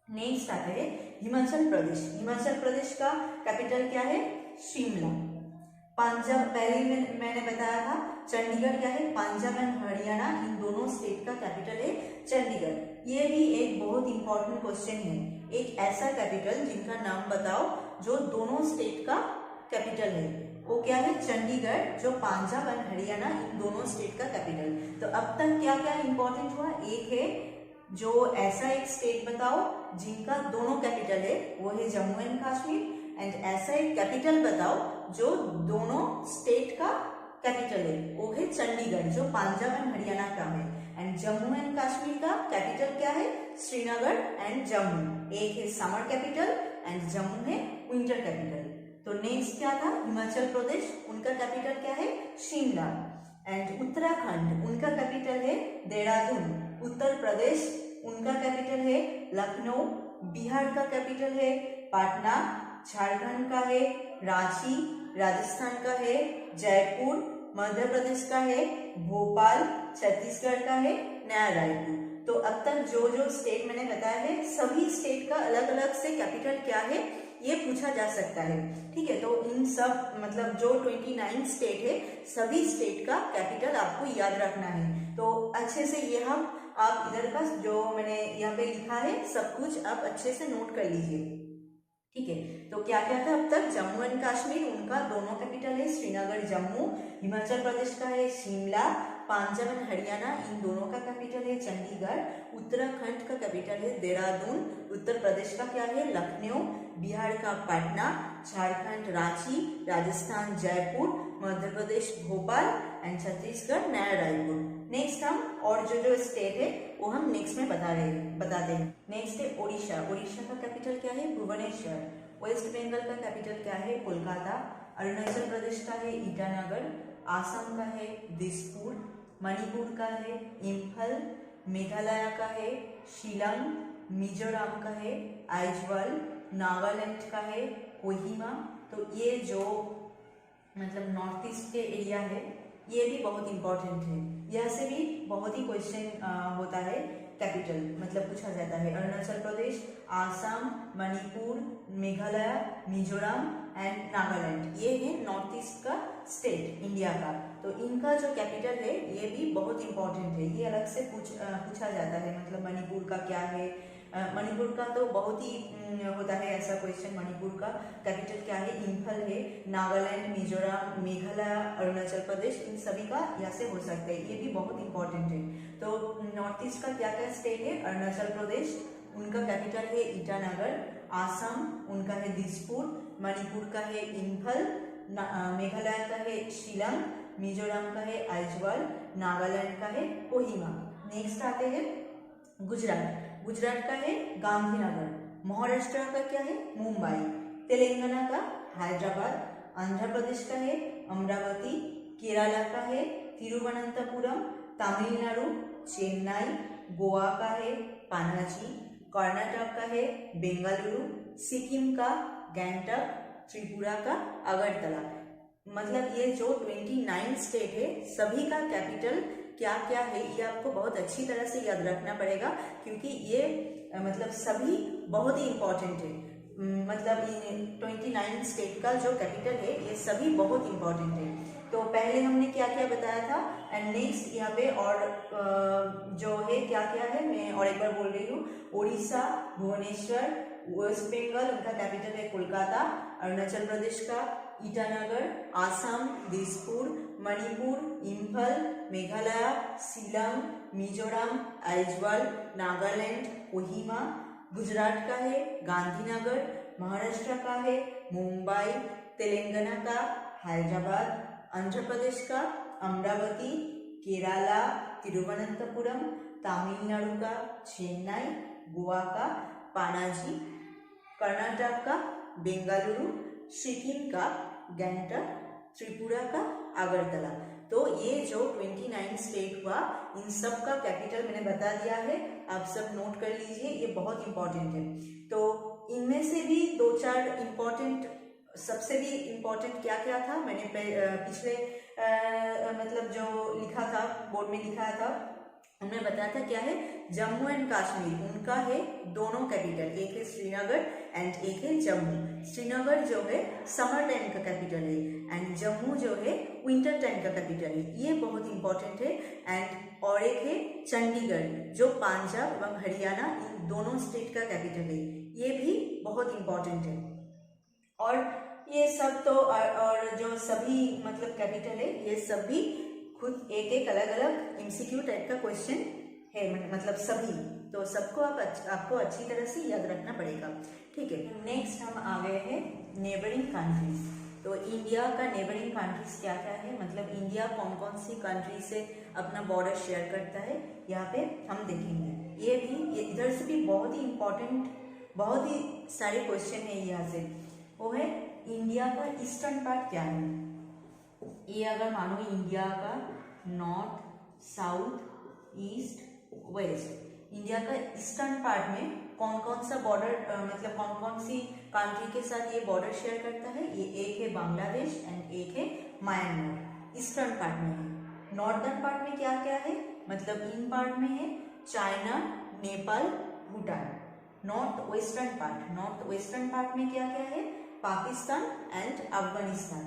Speaker 1: नेक्स्ट आता है हिमाचल प्रदेश। हिमाचल प्रदेश का कैपिटल क्या है, शिमला। पंजाब, पहले मैंने बताया था चंडीगढ़ क्या है, पंजाब एंड हरियाणा इन दोनों स्टेट का कैपिटल है चंडीगढ़। ये भी एक बहुत इंपॉर्टेंट क्वेश्चन है, एक ऐसा कैपिटल जिनका नाम बताओ जो दोनों स्टेट का कैपिटल है, वो क्या है, चंडीगढ़, जो पंजाब एंड हरियाणा इन दोनों स्टेट का कैपिटल। तो अब तक क्या क्या इंपॉर्टेंट हुआ, एक है जो ऐसा एक स्टेट बताओ जिनका दोनों कैपिटल है, वो है जम्मू एंड कश्मीर। एंड ऐसा एक कैपिटल बताओ जो दोनों स्टेट का कैपिटल है, वो है चंडीगढ़, जो पंजाब एंड हरियाणा का है। एंड जम्मू एंड कश्मीर का कैपिटल क्या है, श्रीनगर एंड जम्मू। एक है समर कैपिटल एंड जम्मू है विंटर कैपिटल। तो नेक्स्ट क्या था, हिमाचल प्रदेश, उनका कैपिटल क्या है, शिमला। एंड उत्तराखंड, उनका कैपिटल है देहरादून। उत्तर प्रदेश, उनका कैपिटल है लखनऊ। बिहार का कैपिटल है पटना। झारखंड का है रांची। राजस्थान का है जयपुर। मध्य प्रदेश का है भोपाल। छत्तीसगढ़ का है नया रायपुर। तो अब तक जो जो स्टेट मैंने बताया है, सभी स्टेट का अलग अलग से कैपिटल क्या है ये पूछा जा सकता है। ठीक है, तो इन सब मतलब जो 29 स्टेट है सभी स्टेट का कैपिटल आपको याद रखना है। तो अच्छे से ये हम आप इधर का जो मैंने यहाँ पे लिखा है सब कुछ आप अच्छे से नोट कर लीजिए। ठीक है, तो क्या क्या था अब तक? जम्मू एंड कश्मीर उनका दोनों कैपिटल है श्रीनगर जम्मू, हिमाचल प्रदेश का है शिमला, पंजाब एंड हरियाणा इन दोनों का कैपिटल है चंडीगढ़, उत्तराखंड का कैपिटल है देहरादून, उत्तर प्रदेश का क्या है लखनऊ, बिहार का पटना, झारखंड रांची, राजस्थान जयपुर, मध्य प्रदेश भोपाल एंड छत्तीसगढ़ नया रायपुर। नेक्स्ट हम और जो स्टेट है वो हम नेक्स्ट में बताते हैं। नेक्स्ट है ओडिशा। ओडिशा का कैपिटल क्या है? भुवनेश्वर। वेस्ट बंगाल का कैपिटल क्या है? कोलकाता। अरुणाचल प्रदेश का है ईटानगर, आसाम का है दिसपुर, मणिपुर का है इम्फल, मेघालय का है शिलांग, मिजोरम का है आइजवाल, नागालैंड का है कोहिमा। तो ये जो मतलब नॉर्थ ईस्ट के एरिया है ये भी बहुत इंपॉर्टेंट है, यहाँ से भी बहुत ही क्वेश्चन होता है कैपिटल मतलब पूछा जाता है। अरुणाचल प्रदेश, आसाम, मणिपुर, मेघालय, मिजोरम एंड नागालैंड ये है नॉर्थ ईस्ट का स्टेट इंडिया का। तो इनका जो कैपिटल है ये भी बहुत इंपॉर्टेंट है, ये अलग से पूछा जाता है। मतलब मणिपुर का क्या है? मणिपुर का तो बहुत ही होता है ऐसा क्वेश्चन, मणिपुर का कैपिटल क्या है? इम्फल है। नागालैंड, मिजोरम, मेघालय, अरुणाचल प्रदेश इन सभी का यहाँ से हो सकता है, ये भी बहुत इंपॉर्टेंट है। तो नॉर्थ ईस्ट का क्या क्या स्टेट है? अरुणाचल प्रदेश उनका कैपिटल है ईटानगर, आसाम उनका है दिसपुर, मणिपुर का है इम्फल, मेघालय का है शिलांग, मिजोरम का है आइजवाल, नागालैंड का है कोहिमा। नेक्स्ट आते हैं गुजरात। गुजरात का है गांधीनगर, महाराष्ट्र का क्या है? मुंबई, तेलंगाना का हैदराबाद, आंध्र प्रदेश का है अमरावती, केरला का है तिरुवनंतपुरम, तमिलनाडु चेन्नई, गोवा का है पनाजी, कर्नाटक का है बेंगलुरु, सिक्किम का गैंगटॉक, त्रिपुरा का अगरतला। मतलब ये जो 29 स्टेट है सभी का कैपिटल क्या क्या है ये आपको बहुत अच्छी तरह से याद रखना पड़ेगा, क्योंकि ये मतलब सभी बहुत ही इम्पोर्टेंट है। मतलब ये 29 स्टेट का जो कैपिटल है ये सभी बहुत इम्पोर्टेंट है। तो पहले हमने क्या क्या बताया था एंड नेक्स्ट यहाँ पे और जो है क्या क्या है मैं और एक बार बोल रही हूँ। उड़ीसा भुवनेश्वर, वेस्ट बंगाल उनका कैपिटल है कोलकाता, अरुणाचल प्रदेश का ईटानगर, आसाम दिसपुर, मणिपुर इम्फल, मेघालय शिलांग, मिजोरम आइजवाल, नागालैंड कोहिमा, गुजरात का है गांधीनगर, महाराष्ट्र का है मुंबई, तेलंगाना का हैदराबाद, आंध्र प्रदेश का अमरावती, केरला तिरुवनंतपुरम, तमिलनाडु का चेन्नई, गोवा का पनाजी, कर्नाटक का बेंगलुरु, सिक्किम का गैंगटॉक, त्रिपुरा का अगरतला। तो ये जो 29 स्टेट हुआ इन सब का कैपिटल मैंने बता दिया है, आप सब नोट कर लीजिए, ये बहुत इंपॉर्टेंट है। तो इनमें से भी दो चार इम्पोर्टेंट, सबसे भी इम्पोर्टेंट क्या क्या था मैंने पिछले मतलब जो लिखा था बोर्ड में लिखा था उन्हें बताया था क्या है। जम्मू एंड कश्मीर उनका है दोनों कैपिटल, एक है श्रीनगर एंड एक है जम्मू। श्रीनगर जो है समर टाइम का कैपिटल है एंड जम्मू जो है विंटर टाइम का कैपिटल है, ये बहुत इंपॉर्टेंट है। एंड और एक है चंडीगढ़ जो पंजाब एवं हरियाणा इन दोनों स्टेट का कैपिटल है, ये भी बहुत इंपॉर्टेंट है। और ये सब तो और जो सभी मतलब कैपिटल है ये सभी खुद एक एक अलग अलग एमसीक्यू टाइप का क्वेश्चन है, मतलब सभी, तो सबको आपको अच्छी तरह से याद रखना पड़ेगा। ठीक है, नेक्स्ट हम आ गए हैं नेबरिंग कंट्रीज। तो इंडिया का नेबरिंग कंट्रीज क्या क्या है, मतलब इंडिया कौन कौन सी कंट्री से अपना बॉर्डर शेयर करता है यहाँ पे हम देखेंगे। ये भी इधर से भी बहुत ही इम्पोर्टेंट बहुत ही सारे क्वेश्चन है यहाँ से। वो है इंडिया का ईस्टर्न पार्ट क्या है, ये अगर मानो इंडिया का north south east west, India का ईस्टर्न पार्ट में कौन कौन सा बॉर्डर मतलब कौन कौन सी कंट्री के साथ ये बॉर्डर शेयर करता है, ये एक है बांग्लादेश एंड एक है म्यांमार, ईस्टर्न पार्ट में है। नॉर्थर्न पार्ट में क्या क्या है, मतलब इन पार्ट में है China, Nepal, Bhutan. North western part में क्या क्या है, पाकिस्तान एंड अफगानिस्तान,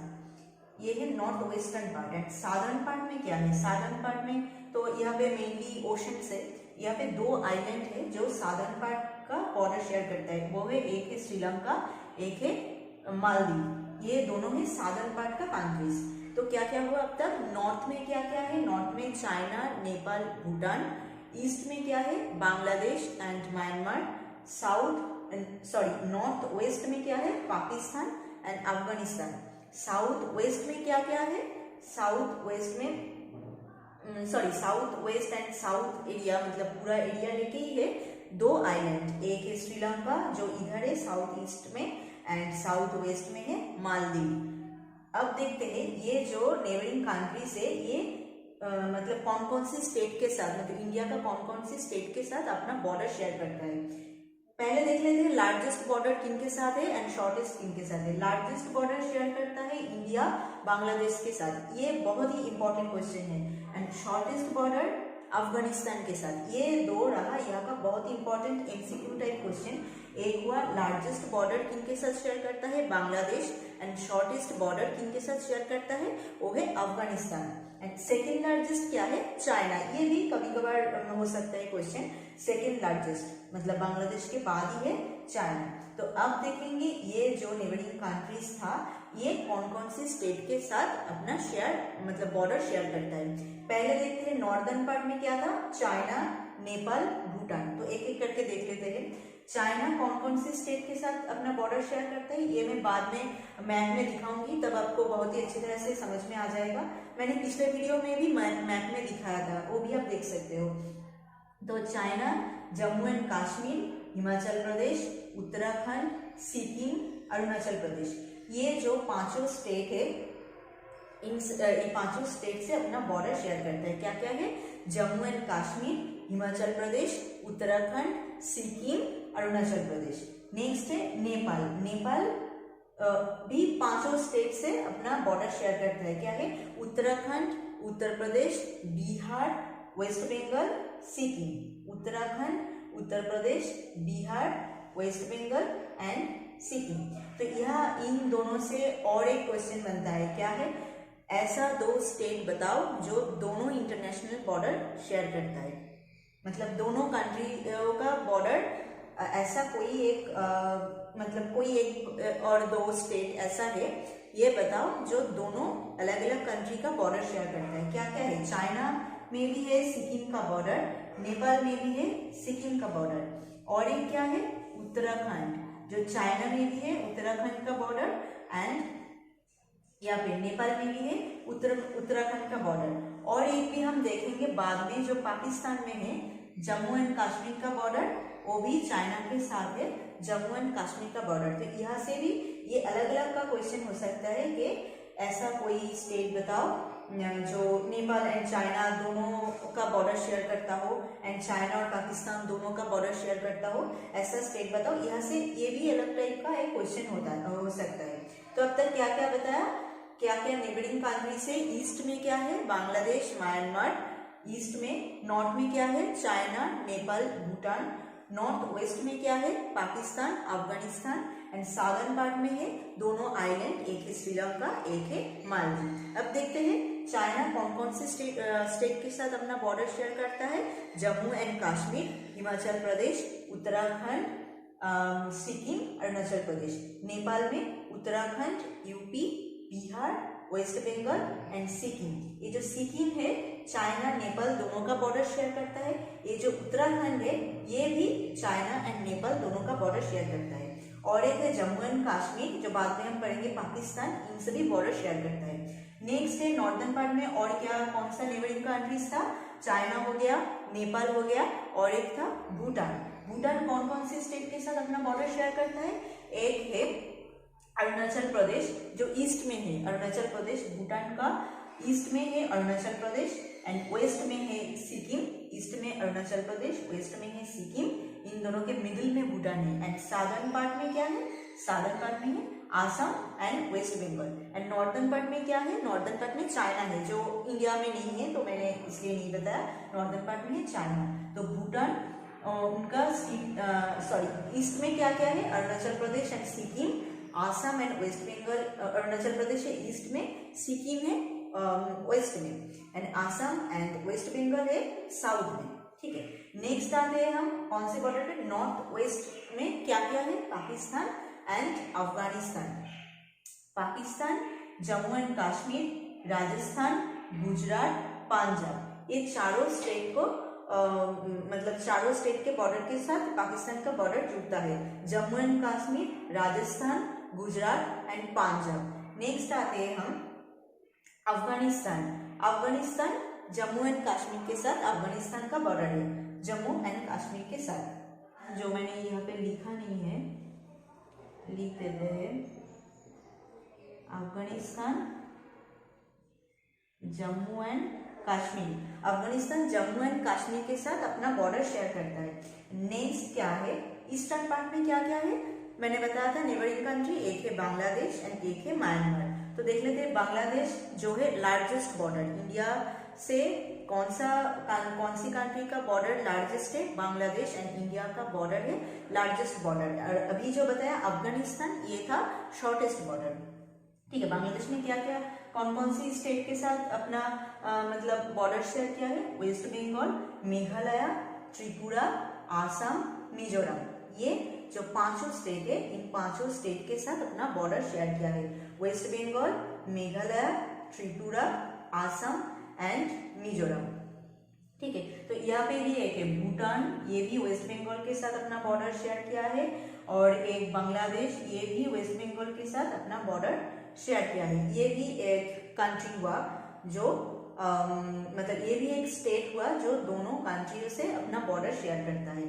Speaker 1: ये है north western part. And southern part में क्या है, साउदर्न पार्ट में तो यहाँ पे मेनली ओशन है, यहाँ पे 2 आइलैंड है जो साउदर्न पार्ट का बॉर्डर शेयर करता है, वो है एक है श्रीलंका, एक है मालदीव, ये दोनों है साउदर्न पार्ट का कंट्रीज। तो क्या क्या हुआ अब तक, नॉर्थ में क्या क्या है, नॉर्थ में चाइना, नेपाल, भूटान, ईस्ट में क्या है, Bangladesh and Myanmar, north west में क्या है, Pakistan and Afghanistan, south west में क्या क्या है, south west and south area मतलब पूरा एरिया लेके ही है 2 आइलैंड, एक है श्रीलंका जो इधर है साउथ ईस्ट में, एंड साउथ वेस्ट में है मालदीव। अब देखते हैं ये जो नेबरिंग कंट्रीज है ये मतलब कौन कौन से स्टेट के साथ, मतलब इंडिया का कौन कौन से स्टेट के साथ अपना बॉर्डर शेयर करता है। पहले देख लेते हैं लार्जेस्ट बॉर्डर किन के साथ है एंड शॉर्टेस्ट किन के साथ है। लार्जेस्ट बॉर्डर शेयर करता है इंडिया बांग्लादेश के साथ, ये बहुत ही इंपॉर्टेंट क्वेश्चन है। एंड शॉर्टेस्ट बॉर्डर अफगानिस्तान के साथ, ये 2 रहा यहाँ का बहुत ही इंपॉर्टेंट एमसीक्यू टाइप क्वेश्चन। एक हुआ लार्जेस्ट बॉर्डर किन के साथ शेयर करता है, बांग्लादेश, एंड शॉर्टेस्ट बॉर्डर किन के साथ शेयर करता है, वो है अफगानिस्तान। एंड सेकेंड लार्जेस्ट क्या है, चाइना, ये भी कभी कभार हो सकता है क्वेश्चन। सेकेंड लार्जेस्ट मतलब बांग्लादेश के बाद ही है चाइना। तो अब देखेंगे ये जो नेबरिंग कंट्रीज था ये कौन कौन से स्टेट के साथ अपना शेयर मतलब बॉर्डर शेयर करता है। पहले देखते हैं नॉर्दर्न पार्ट में क्या था, चाइना, नेपाल, भूटान। तो एक एक करके देख लेते हैं। चाइना कौन कौन से स्टेट के साथ अपना बॉर्डर शेयर करता है, ये मैं बाद में मैप में दिखाऊंगी, तब आपको बहुत ही अच्छी तरह से समझ में आ जाएगा। मैंने पिछले वीडियो में भी मैप में दिखाया था, वो भी आप देख सकते हो। तो चाइना जम्मू एंड कश्मीर, हिमाचल प्रदेश, उत्तराखंड, सिक्किम, अरुणाचल प्रदेश, ये जो 5 स्टेट है इन 5 स्टेट से अपना बॉर्डर शेयर करता है। क्या क्या है, Jammu and Kashmir, Himachal Pradesh, Uttarakhand, Sikkim, Arunachal Pradesh. Next है नेपाल। नेपाल भी 5 स्टेट से अपना बॉर्डर शेयर करता है। क्या है, Uttarakhand, Uttar Pradesh, Bihar, west Bengal, Sikkim. Uttarakhand, Uttar Pradesh, Bihar, west Bengal and Sikkim. तो यह इन दोनों से और एक क्वेश्चन बनता है, क्या है, ऐसा 2 स्टेट बताओ जो दोनों इंटरनेशनल बॉर्डर शेयर करता है। मतलब दोनों कंट्रियों का बॉर्डर ऐसा कोई एक मतलब कोई एक और 2 स्टेट ऐसा है, ये बताओ जो दोनों अलग अलग कंट्री का बॉर्डर शेयर करता है। क्या क्या है, चाइना में भी है सिक्किम का बॉर्डर, नेपाल में भी है सिक्किम का बॉर्डर, और एक क्या है, उत्तराखंड जो चाइना में भी है उत्तराखंड का बॉर्डर, एंड यहाँ पे नेपाल में भी है उत्तराखंड का बॉर्डर। और एक भी हम देखेंगे बाद में जो पाकिस्तान में है जम्मू एंड कश्मीर का बॉर्डर, वो भी चाइना के साथ है जम्मू एंड कश्मीर का बॉर्डर। तो यहाँ से भी ये अलग अलग का क्वेश्चन हो सकता है कि ऐसा कोई स्टेट बताओ जो नेपाल एंड चाइना दोनों का बॉर्डर शेयर करता हो, एंड चाइना और पाकिस्तान दोनों का बॉर्डर शेयर करता हो, ऐसा स्टेट बताओ। यहाँ से ये भी अलग टाइप का एक क्वेश्चन हो सकता है। तो अब तक क्या क्या बताया, क्या क्या नेबरिंग कंट्री से, ईस्ट में क्या है, बांग्लादेश, म्यांमार, ईस्ट में, नॉर्थ में क्या है, China, Nepal, Bhutan, north west में क्या है, Pakistan, Afghanistan, and southern part में है दोनों आइलैंड, एक है श्रीलंका, एक है मालदीव। अब देखते हैं चाइना कौन कौन से स्टेट के साथ अपना बॉर्डर शेयर करता है, जम्मू एंड कश्मीर, हिमाचल प्रदेश, उत्तराखंड, सिक्किम, अरुणाचल प्रदेश। नेपाल में Uttarakhand, UP, Bihar, west Bengal and Sikkim. ये जो सिक्किम है चाइना नेपाल दोनों का बॉर्डर शेयर करता है। ये जो उत्तराखंड है ये भी चाइना एंड नेपाल दोनों का बॉर्डर शेयर करता है। और एक है जम्मू एंड कश्मीर जो बाद में हम पढ़ेंगे पाकिस्तान, इनसे भी बॉर्डर शेयर करता है। नेक्स्ट है नॉर्दर्न पार्ट में, और क्या कौन सा नेबरिंग कंट्रीज था, चाइना हो गया, नेपाल हो गया, और एक था भूटान। भूटान कौन कौन से स्टेट के साथ अपना बॉर्डर शेयर करता है, एक है अरुणाचल प्रदेश जो ईस्ट में है, अरुणाचल प्रदेश भूटान का ईस्ट में है अरुणाचल प्रदेश, एंड वेस्ट में है सिक्किम, ईस्ट में अरुणाचल प्रदेश, वेस्ट में है सिक्किम, इन दोनों के मिडिल में भूटान है। एंड साउदर्न पार्ट में क्या है, साउदर्न पार्ट में है Assam and west Bengal. And northern part में क्या है, नॉर्दर्न पार्ट में चाइना है जो इंडिया में नहीं है तो मैंने इसलिए नहीं बताया, नॉर्दर्न पार्ट में है चाइना। तो भूटान उनका ईस्ट में क्या क्या है, Arunachal Pradesh and Sikkim, Assam and west Bengal. Arunachal Pradesh है ईस्ट में, सिक्किम है वेस्ट में, and Assam and west Bengal है साउथ में। ठीक है, नेक्स्ट आते हैं हम कौन से बॉर्डर पे, नॉर्थ वेस्ट में क्या क्या है, पाकिस्तान एंड अफगानिस्तान। पाकिस्तान, जम्मू एंड कश्मीर, राजस्थान, गुजरात, पंजाब, ये चारों स्टेट को मतलब चारों स्टेट के बॉर्डर के साथ पाकिस्तान का बॉर्डर जुड़ता है, Jammu and Kashmir, Rajasthan, Gujarat and Punjab. Next आते हैं हम अफगानिस्तान। अफगानिस्तान जम्मू एंड कश्मीर के साथ अफगानिस्तान का बॉर्डर है, जम्मू एंड कश्मीर के साथ। जो मैंने यहाँ पे लिखा नहीं है, लिख देते हैं, अफगानिस्तान, जम्मू एंड कश्मीर। अफगानिस्तान जम्मू एंड कश्मीर के साथ अपना बॉर्डर शेयर करता है। नेक्स्ट क्या है, ईस्टर्न पार्ट में क्या क्या है, मैंने बताया था नेबरिंग कंट्री, एक है बांग्लादेश एंड एक है म्यांमार। तो देख लेते हैं, बांग्लादेश जो है लार्जेस्ट बॉर्डर, इंडिया से कौन सी कंट्री का बॉर्डर लार्जेस्ट है, बांग्लादेश, एंड इंडिया का बॉर्डर है लार्जेस्ट बॉर्डर। और अभी जो बताया अफगानिस्तान, ये था शॉर्टेस्ट बॉर्डर। ठीक है, बांग्लादेश में क्या क्या कौन कौन सी स्टेट के साथ अपना मतलब बॉर्डर शेयर किया है, वेस्ट बंगाल, मेघालय, त्रिपुरा, आसाम, मिजोरम, ये जो पांचों स्टेट है, इन पांचों स्टेट के साथ अपना बॉर्डर शेयर किया है, वेस्ट बंगाल, मेघालय, त्रिपुरा, आसाम एंड मिजोरम। ठीक है, तो यहाँ पे भी एक है भूटान, ये भी वेस्ट बंगाल के साथ अपना बॉर्डर शेयर किया है, और एक बांग्लादेश, ये भी वेस्ट बंगाल के साथ अपना बॉर्डर शेयर किया है। ये भी एक कंट्री हुआ जो मतलब ये भी एक स्टेट हुआ जो दोनों कंट्रियों से अपना बॉर्डर शेयर करता है।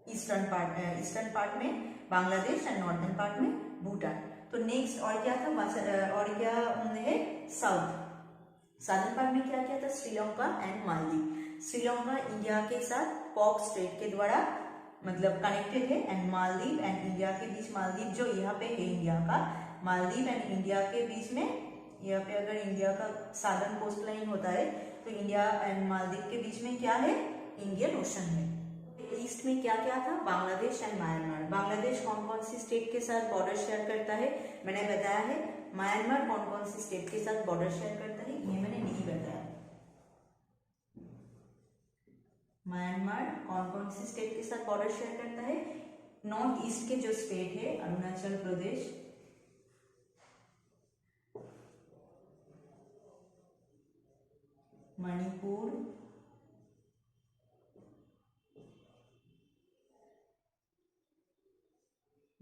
Speaker 1: ईस्टर्न पार्ट में बांग्लादेश एंड नॉर्थर्न पार्ट में भूटान। तो नेक्स्ट और क्या था, और क्या है, साउथर्न पार्ट में क्या क्या था, श्रीलंका एंड मालदीव। श्रीलंका इंडिया के साथ पॉक स्ट्रेट के द्वारा मतलब कनेक्टेड है, एंड मालदीव एंड इंडिया के बीच, मालदीव जो यहाँ पे है इंडिया का, मालदीव एंड इंडिया के बीच में, यहाँ पे अगर इंडिया का सादर्न कोस्ट लाइन होता है तो इंडिया एंड मालदीव के बीच में क्या है, इंडियन ओशन है। ईस्ट में क्या क्या था, बांग्लादेश एंड म्यांमार। बांग्लादेश कौन कौन सी स्टेट के साथ बॉर्डर शेयर करता है, मैंने बताया है। म्यांमार कौन कौन सी स्टेट के साथ बॉर्डर शेयर करता है, ये मैंने नहीं बताया। म्यांमार कौन कौन सी स्टेट के साथ बॉर्डर शेयर करता है, नॉर्थ ईस्ट के जो स्टेट है, अरुणाचल प्रदेश, मणिपुर,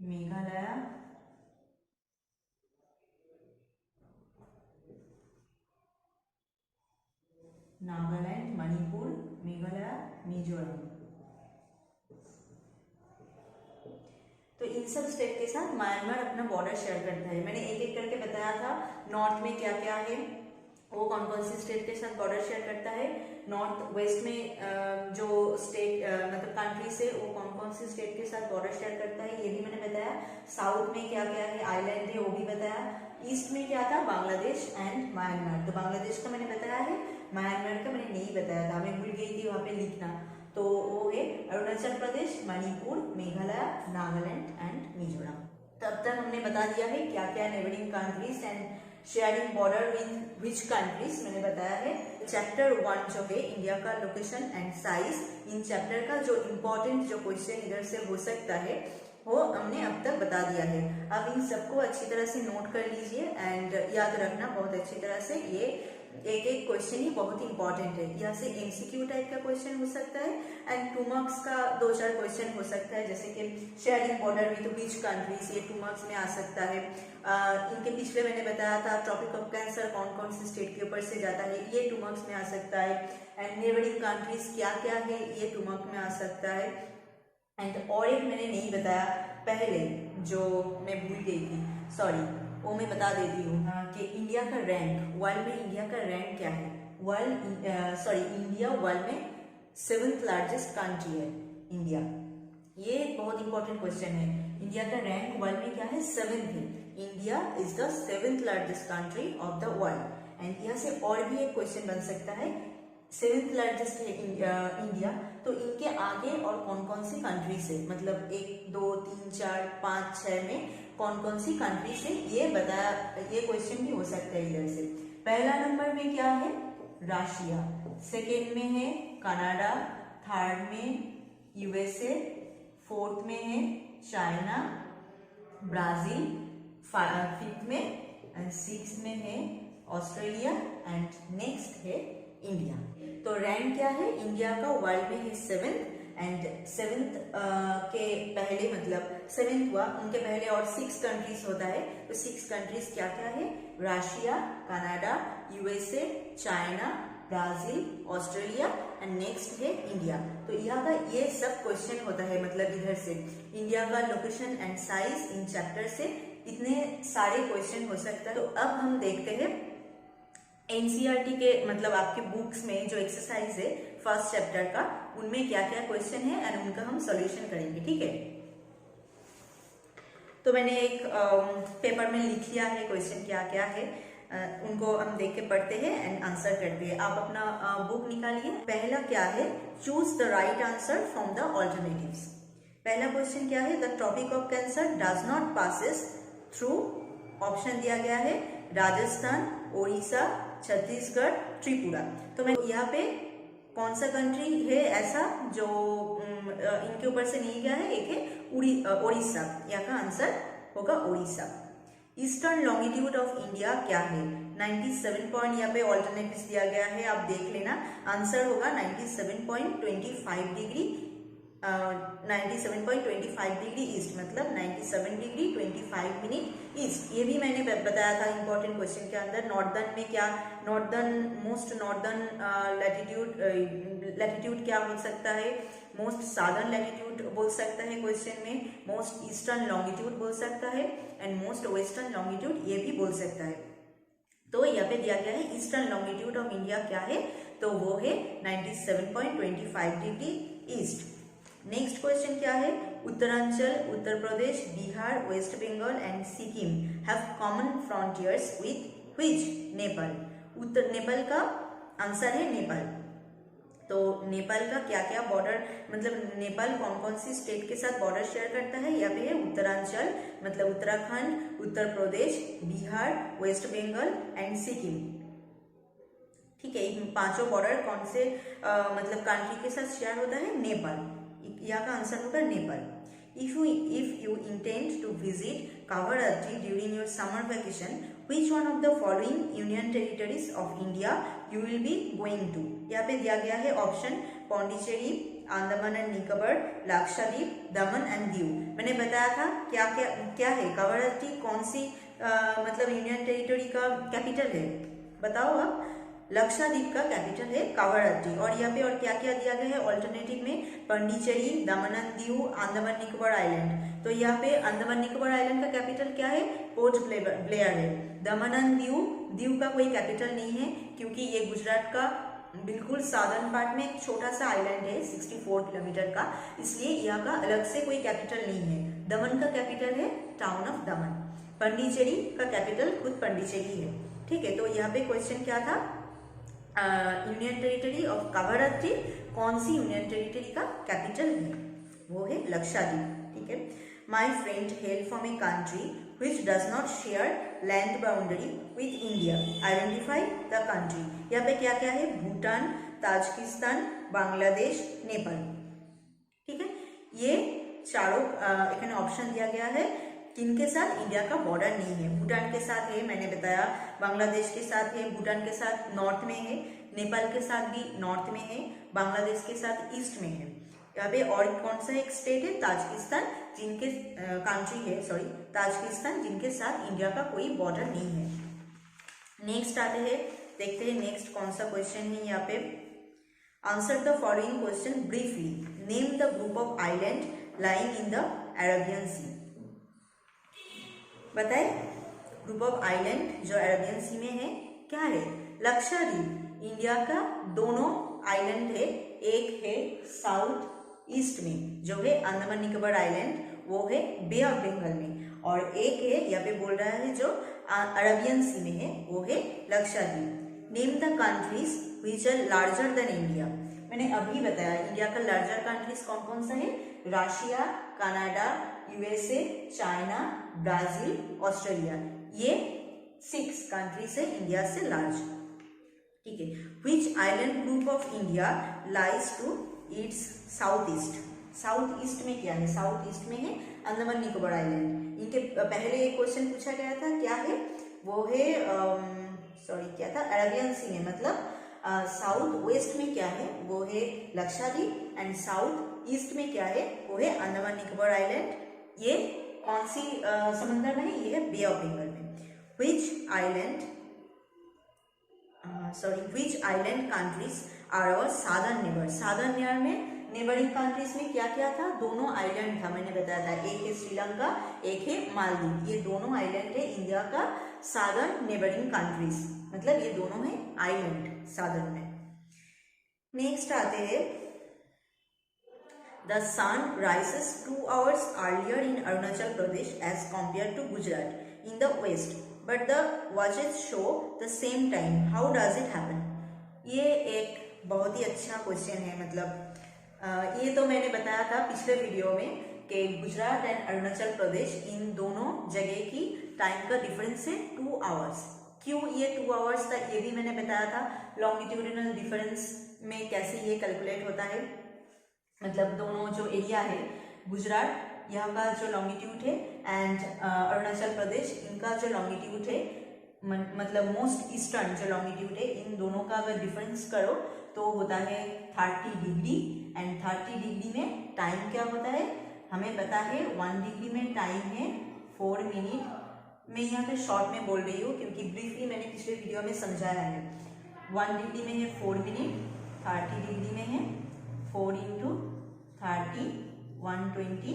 Speaker 1: मेघालय, नागालैंड, मणिपुर, मेघालय, मिजोरम। तो इन सब स्टेट के साथ म्यांमार अपना बॉर्डर शेयर करता है। मैंने एक एक करके बताया था, नॉर्थ में क्या क्या है, वो कौन कौन सी स्टेट के साथ बॉर्डर शेयर करता है, नॉर्थ वेस्ट में जो स्टेट मतलब कंट्री से वो कौन कौन सी स्टेट के साथ बॉर्डर शेयर करता है, ये भी मैंने बताया। साउथ में क्या क्या है, आइलैंड है, वो भी बताया। ईस्ट में क्या था, बांग्लादेश एंड म्यांमार। तो बांग्लादेश का मैंने बताया है, म्यांमार का मैंने नहीं बताया था, मैं भूल गई थी वहां पे लिखना। तो वो है अरुणाचल प्रदेश, मणिपुर, मेघालय, नागालैंड एंड मिजोरम। तब तक हमने बता दिया है क्या क्या neighbouring countries and sharing border with which countries मैंने बताया है। चैप्टर 1 जो है इंडिया का location and size, in chapter का जो इम्पोर्टेंट जो क्वेश्चन इधर से हो सकता है वो हमने अब तक बता दिया है। अब इन सबको अच्छी तरह से नोट कर लीजिए एंड याद रखना बहुत अच्छी तरह से। ये एक एक क्वेश्चन ही बहुत इंपॉर्टेंट है। यहाँ से एमसीक्यू टाइप का क्वेश्चन हो सकता है एंड 2 मार्क्स का 2-4 क्वेश्चन हो सकता है, जैसे कि sharing border with which countries, ये 2 मार्क्स में आ सकता है। इनके पिछले मैंने बताया था ट्रॉपिक ऑफ कैंसर कौन कौन से स्टेट के ऊपर से जाता है, ये 2 मार्क्स में आ सकता है। एंड नेबरिंग कंट्रीज क्या क्या है, ये 2 मार्क्स में आ सकता है। एंड और एक मैंने नहीं बताया पहले, जो मैं भूल गई थी, सॉरी, वो मैं बता देती हूँ कि इंडिया का रैंक, वर्ल्ड में इंडिया का रैंक क्या है। इंडिया वर्ल्ड में 7th लार्जेस्ट कंट्री है इंडिया। ये बहुत इंपॉर्टेंट क्वेश्चन है। इंडिया का रैंक वर्ल्ड में क्या है, 7th है। India is the 7th largest country of the world. And यहाँ से और भी एक क्वेश्चन बन सकता है सेवेंथ लार्जेस्ट है इंडिया, तो इनके आगे और कौन कौन सी कंट्रीज है, मतलब 1 2 3 4 5 6 में कौन कौन सी कंट्रीज है ये बताया। ये क्वेश्चन भी हो सकता है इधर से। पहला नंबर में क्या है, रशिया, सेकेंड में है कनाडा, थर्ड में यूएसए, फोर्थ में है चाइना, ब्राजील, फिफ्थ में एंड सिक्स में है ऑस्ट्रेलिया एंड नेक्स्ट है इंडिया। तो रैंक क्या है इंडिया का वर्ल्ड में है 7th, एंड 7th के पहले मतलब 7th हुआ, उनके पहले और 6 कंट्रीज होता है। तो 6 कंट्रीज क्या क्या है, Russia, Canada, USA, China, Brazil, Australia and next है इंडिया। तो यहाँ का ये सब क्वेश्चन होता है, मतलब इधर से इंडिया का location and size in chapter से इतने सारे क्वेश्चन हो सकता है। तो अब हम देखते हैं एनसीईआरटी के मतलब आपके बुक्स में जो एक्सरसाइज है फर्स्ट चैप्टर का, उनमें क्या क्या क्वेश्चन है एंड उनका हम सॉल्यूशन करेंगे, ठीक है। तो मैंने एक पेपर में लिख लिया है क्वेश्चन क्या क्या है, उनको हम देख के पढ़ते हैं एंड आंसर करते हैं। आप अपना बुक निकालिए। पहला क्या है, choose the right answer from the alternatives. पहला क्वेश्चन क्या है, the tropic of cancer does not passes through, option दिया गया है राजस्थान, ओडिशा, छत्तीसगढ़, त्रिपुरा। तो मैं यहाँ पे कौन सा कंट्री है ऐसा जो इनके ऊपर से नहीं गया है, एक है ओडिशा, यहाँ का आंसर होगा Odisha. Eastern longitude of India क्या है, 97 पॉइंट, यहाँ पे ऑल्टरनेटिव्स दिया गया है, आप देख लेना। आंसर होगा 97.25 डिग्री, 97.25 डिग्री ईस्ट, मतलब 97 डिग्री 25 मिनट ईस्ट। ये भी मैंने बताया था इंपॉर्टेंट क्वेश्चन के अंदर। नॉर्दर्न में क्या, नॉर्दर्न मोस्ट नॉर्दर्न लैटिट्यूड क्या हो सकता है, मोस्ट सादर्न लैटिट्यूड बोल सकता है क्वेश्चन में, मोस्ट ईस्टर्न लॉन्गिट्यूड बोल सकता है एंड मोस्ट वेस्टर्न लॉन्गिट्यूड ये भी बोल सकता है। तो यहाँ पे दिया गया है ईस्टर्न लॉन्गिट्यूड ऑफ इंडिया क्या है, तो वो है 97.25 डिग्री ईस्ट। नेक्स्ट क्वेश्चन क्या है, Uttaranchal, Uttar Pradesh, Bihar, west Bengal and Sikkim have common frontiers with which, Nepal. उत्तर नेपाल का आंसर है नेपाल। तो नेपाल का क्या क्या बॉर्डर, मतलब नेपाल कौन कौन सी स्टेट के साथ बॉर्डर शेयर करता है, यहाँ पे है उत्तरांचल मतलब उत्तराखंड, उत्तर प्रदेश, बिहार, वेस्ट बंगाल एंड सिक्किम, ठीक है। इन पांचों बॉर्डर कौन से मतलब कंट्री के साथ शेयर होता है, नेपाल, यहाँ का आंसर होगा Nepal. If you intend to visit Kavaratti during your summer vacation, which one of the following union territories of India you will be going to? यहाँ पे दिया गया है option Pondicherry, Andaman and Nicobar, Lakshadweep, Daman and Diu. मैंने बताया था क्या क्या क्या है, कवारत्ती कौन सी मतलब यूनियन टेरिटरी का कैपिटल है, बताओ आप। लक्षद्वीप का कैपिटल है कवारत्ती। और यहाँ पे और क्या क्या दिया गया है ऑल्टरनेटिव में, पौंडीचेरी, दमन एंड दीव, अंडमान निकोबार आइलैंड। तो यहाँ पे अंडमान निकोबार आइलैंड का कैपिटल क्या है, पोर्ट ब्लेयर है। दमन एंड दीव का कोई कैपिटल नहीं है क्योंकि ये गुजरात का बिल्कुल साउदर्न पार्ट में एक छोटा सा आइलैंड है 64 किलोमीटर का, इसलिए यहाँ का अलग से कोई कैपिटल नहीं है। दमन का कैपिटल है टाउन ऑफ दमन। पौंडीचेरी का कैपिटल खुद पौंडीचेरी है, ठीक है। तो यहाँ पे क्वेश्चन क्या था, यूनियन टेरिटरी ऑफ कवारत्ती कौन सी यूनियन टेरिटरी का कैपिटल है, वो है लक्षद्वीप, ठीक है। My friend hello from a country which does not share land boundary with India, identify the country। यहाँ पे क्या क्या है, भूटान, ताजिकिस्तान, बांग्लादेश, नेपाल, ठीक है। ये चारों एक ऑप्शन दिया गया है किनके साथ, इंडिया का बॉर्डर नहीं है। भूटान के साथ है, मैंने बताया, बांग्लादेश के साथ है, भूटान के साथ नॉर्थ में है, नेपाल के साथ भी नॉर्थ में है, बांग्लादेश के साथ ईस्ट में है। यहाँ पे और कौन सा एक स्टेट है, ताजिकिस्तान, जिनके कंट्री है सॉरी ताजिकिस्तान, जिनके साथ इंडिया का कोई बॉर्डर नहीं है। नेक्स्ट आते हैं, देखते हैं नेक्स्ट कौन सा क्वेश्चन है यहाँ पे। Answer the following question briefly, name the group of island lying in the Arabian sea. बताए, ग्रुप ऑफ आइलैंड जो अरेबियन सी में है क्या है, लक्षद्वीप। इंडिया का दोनों आइलैंड है, एक है साउथ ईस्ट में जो है अंडमान निकोबार आइलैंड, वो है बे ऑफ बंगाल में, और एक है यहाँ पे बोल रहा है जो अरेबियन सी में है, वो है Lakshadweep. Name the countries which are larger than India. मैंने अभी बताया इंडिया का लार्जर कंट्रीज कौन कौन सा है, Russia, Canada, USA, China, Brazil, Australia. ये 6 कंट्रीज है इंडिया से लार्ज। ठीक है। Which island group of India lies to its south east. South east में क्या है, साउथ ईस्ट में है अंडमान निकोबार आइलैंड। इनके पहले एक क्वेश्चन पूछा गया था, क्या है वो है क्या था, अरेबियन सी में, मतलब साउथ वेस्ट में क्या है वो है लक्षद्वीप, एंड साउथ ईस्ट में क्या है वो है अंडमान निकोबार आइलैंड। ये कौन सी समंदर में है, ये है बे ऑफ बंगाल में। Which island countries are our southern neighbour. Southern neighbour में नेबरिंग कंट्रीज में क्या क्या था, दोनों आइलैंड था, मैंने बताया था, एक है श्रीलंका, एक है मालदीव। ये दोनों आइलैंड है इंडिया का सादर्न नेबरिंग कंट्रीज, मतलब ये दोनों है आइलैंड सादर्न में। नेक्स्ट आते हैं, the sun rises 2 hours earlier in Arunachal Pradesh as compared to Gujarat in the west, but the watches show the same time, how does it happen. ये एक बहुत ही अच्छा क्वेश्चन है। मतलब ये तो मैंने बताया था पिछले वीडियो में कि गुजरात एंड अरुणाचल प्रदेश इन दोनों जगह की टाइम का डिफरेंस है 2 hours। क्यों ये 2 hours था ये भी मैंने बताया था। लॉन्गिट्यूडिनल डिफरेंस में कैसे ये कैलकुलेट होता है, मतलब दोनों जो एरिया है, गुजरात यहाँ का जो लॉन्गिट्यूड है एंड अरुणाचल प्रदेश इनका जो लॉन्गिट्यूड है, मतलब मोस्ट ईस्टर्न जो लॉन्गिट्यूड है, इन दोनों का अगर डिफरेंस करो तो होता है 30 डिग्री। एंड 30 डिग्री में टाइम क्या होता है, हमें पता है 1 डिग्री में टाइम है 4 मिनट। मैं यहाँ पे शॉर्ट में बोल रही हूँ क्योंकि ब्रीफली मैंने पिछले वीडियो में समझाया है। 1 डिग्री में है 4 मिनट, 30 डिग्री में है 4 इंटू 30 120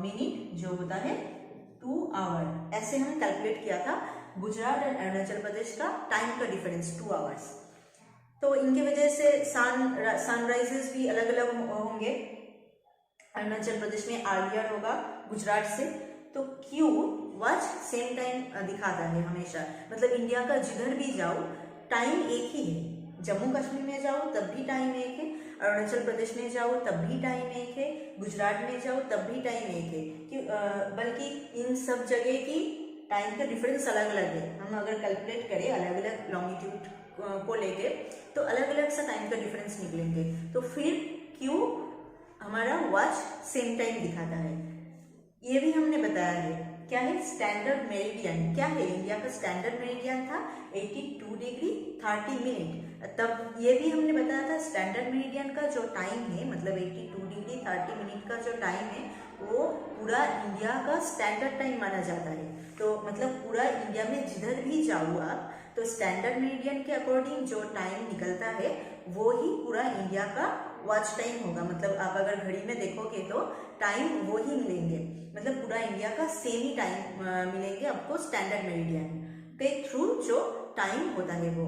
Speaker 1: मिनट, जो होता है 2 hour। ऐसे हम कैलकुलेट किया था गुजरात एंड अरुणाचल प्रदेश का टाइम का डिफरेंस 2 hours। तो इनके वजह से सनराइजेस भी अलग अलग होंगे। अरुणाचल प्रदेश में अर्लियर होगा गुजरात से। तो क्यों वॉच सेम टाइम दिखाता है हमेशा, मतलब इंडिया का जिधर भी जाओ टाइम एक ही है। जम्मू कश्मीर में जाओ तब भी टाइम एक है, अरुणाचल प्रदेश में जाओ तब भी टाइम एक है, गुजरात में जाओ तब भी टाइम एक है। क्यों बल्कि इन सब जगह की टाइम का डिफरेंस अलग अलग है। हम अगर कैलकुलेट करें अलग अलग लॉन्गिट्यूड को लेके तो अलग अलग सा टाइम का डिफरेंस निकलेंगे। तो फिर क्यों हमारा वॉच सेम टाइम दिखाता है, ये भी हमने बताया है। क्या है स्टैंडर्ड मेरिडियन, क्या है इंडिया का स्टैंडर्ड मेरिडियन था 82 डिग्री 30 मिनट। तब ये भी हमने बताया था स्टैंडर्ड मेरिडियन का जो टाइम है, मतलब 82 डिग्री 30 मिनट का जो टाइम है वो पूरा इंडिया का स्टैंडर्ड टाइम माना जाता है। तो मतलब पूरा इंडिया में जिधर भी जाओ आप तो स्टैंडर्ड मेरिडियन के अकॉर्डिंग जो टाइम निकलता है वो ही पूरा इंडिया का वॉच टाइम होगा। मतलब आप अगर घड़ी में देखोगे तो टाइम वो ही मिलेंगे, मतलब पूरा इंडिया का सेम ही टाइम मिलेंगे आपको स्टैंडर्ड मेरिडियन के थ्रू जो टाइम होता है वो।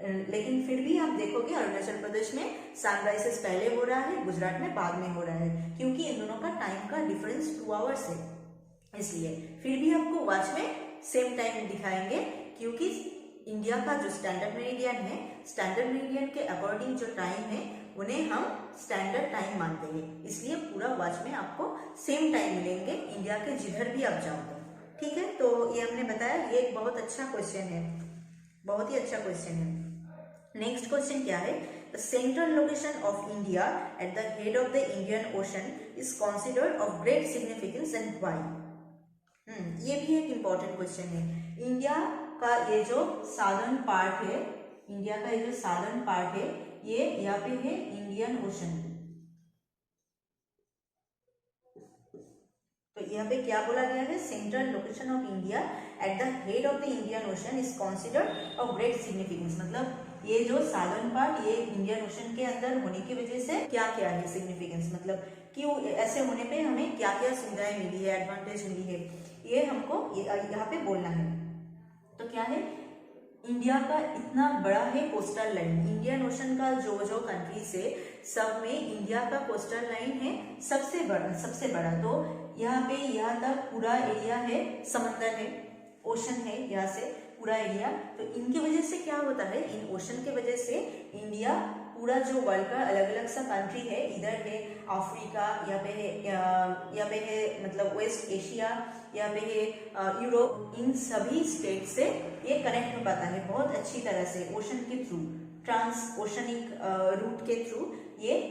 Speaker 1: लेकिन फिर भी आप देखोगे अरुणाचल प्रदेश में सनराइजेस पहले हो रहा है, गुजरात में बाद में हो रहा है, क्योंकि इन दोनों का टाइम का डिफरेंस 2 hours है। इसलिए फिर भी आपको वॉच में सेम टाइम दिखाएंगे, क्योंकि इंडिया का जो स्टैंडर्ड मेरिडियन है, स्टैंडर्ड मेरिडियन के अकॉर्डिंग जो टाइम है उन्हें हम स्टैंडर्ड टाइम मानते हैं। इसलिए पूरा वॉच में आपको सेम टाइम मिलेंगे इंडिया के जिधर भी आप जाओ तो। ठीक है, तो ये हमने बताया, ये एक बहुत अच्छा क्वेश्चन है, बहुत ही अच्छा क्वेश्चन है। नेक्स्ट क्वेश्चन क्या है, the central location of India at the head of the Indian ocean is considered of great significance and why. ये भी एक इम्पॉर्टेंट क्वेश्चन है। इंडिया का ये जो सादर्न पार्ट है, इंडिया का ये जो सादर्न पार्ट है, ये यहाँ पे है इंडियन ओशन। तो यहाँ पे क्या बोला गया है, central location of India at the head of the Indian ocean is considered of great significance. मतलब ये जो सादर्न पार्ट ये इंडियन ओशन के अंदर होने की वजह से क्या क्या है सिग्निफिकेंस, मतलब क्यों ऐसे होने पे हमें क्या क्या सुविधाएं मिली है, एडवांटेज मिली है, ये हमको यहाँ पे बोलना है। तो क्या है, इंडिया का इतना बड़ा है कोस्टल लाइन, इंडियन ओशन का जो जो कंट्रीज है सब में इंडिया का कोस्टल लाइन है सबसे बड़ा। तो यहाँ पे यहाँ तक पूरा एरिया है, समंदर है, ओशन है, यहाँ से पूरा एरिया। तो इनकी वजह से क्या होता है, इन ओशन के वजह से इंडिया पूरा जो वर्ल्ड का अलग अलग सा कंट्री है, इधर है अफ्रीका, यहाँ पे है मतलब वेस्ट एशिया, यहाँ पे है यूरोप, इन सभी स्टेट से ये कनेक्ट हो पाता है बहुत अच्छी तरह से ओशन के थ्रू, ट्रांस ओशनिक रूट के थ्रू ये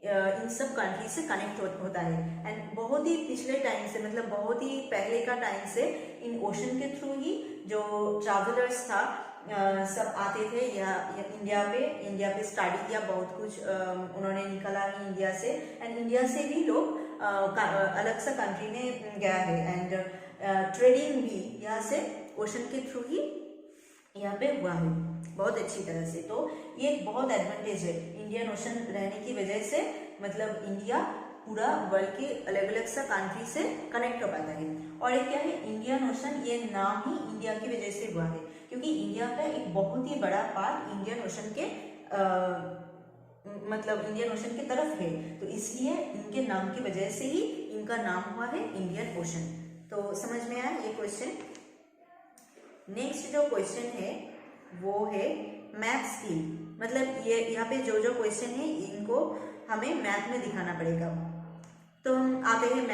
Speaker 1: इन सब कंट्री से कनेक्ट होता है। एंड बहुत ही पिछले टाइम से, मतलब बहुत ही पहले का टाइम से इन ओशन के थ्रू ही जो ट्रैवलर्स था सब आते थे या इंडिया पे स्टडी किया, बहुत कुछ उन्होंने निकाला है इंडिया से। एंड इंडिया से भी लोग अलग सा कंट्री में गया है। एंड ट्रेडिंग भी यहाँ से ओशन के थ्रू ही यहाँ पे हुआ है बहुत अच्छी तरह से। तो ये एक बहुत एडवांटेज है इंडियन ओशन रहने की वजह से, मतलब इंडिया पूरा वर्ल्ड के अलग अलग सा कंट्री से कनेक्ट हो पाता है। और एक क्या है, इंडियन ओशन, ये नाम ही इंडिया की वजह से हुआ है, क्योंकि इंडिया का एक बहुत ही बड़ा पार्ट इंडियन ओशन के मतलब इंडियन ओशन की तरफ है, तो इसलिए इनके नाम की वजह से ही इनका नाम हुआ है इंडियन ओशन। तो समझ में आया ये क्वेश्चन। नेक्स्ट जो क्वेश्चन है वो है मैथ स्किल, मतलब ये यहाँ पे जो जो क्वेश्चन है इनको हमें मैथ में दिखाना पड़ेगा। तो हम आते हैं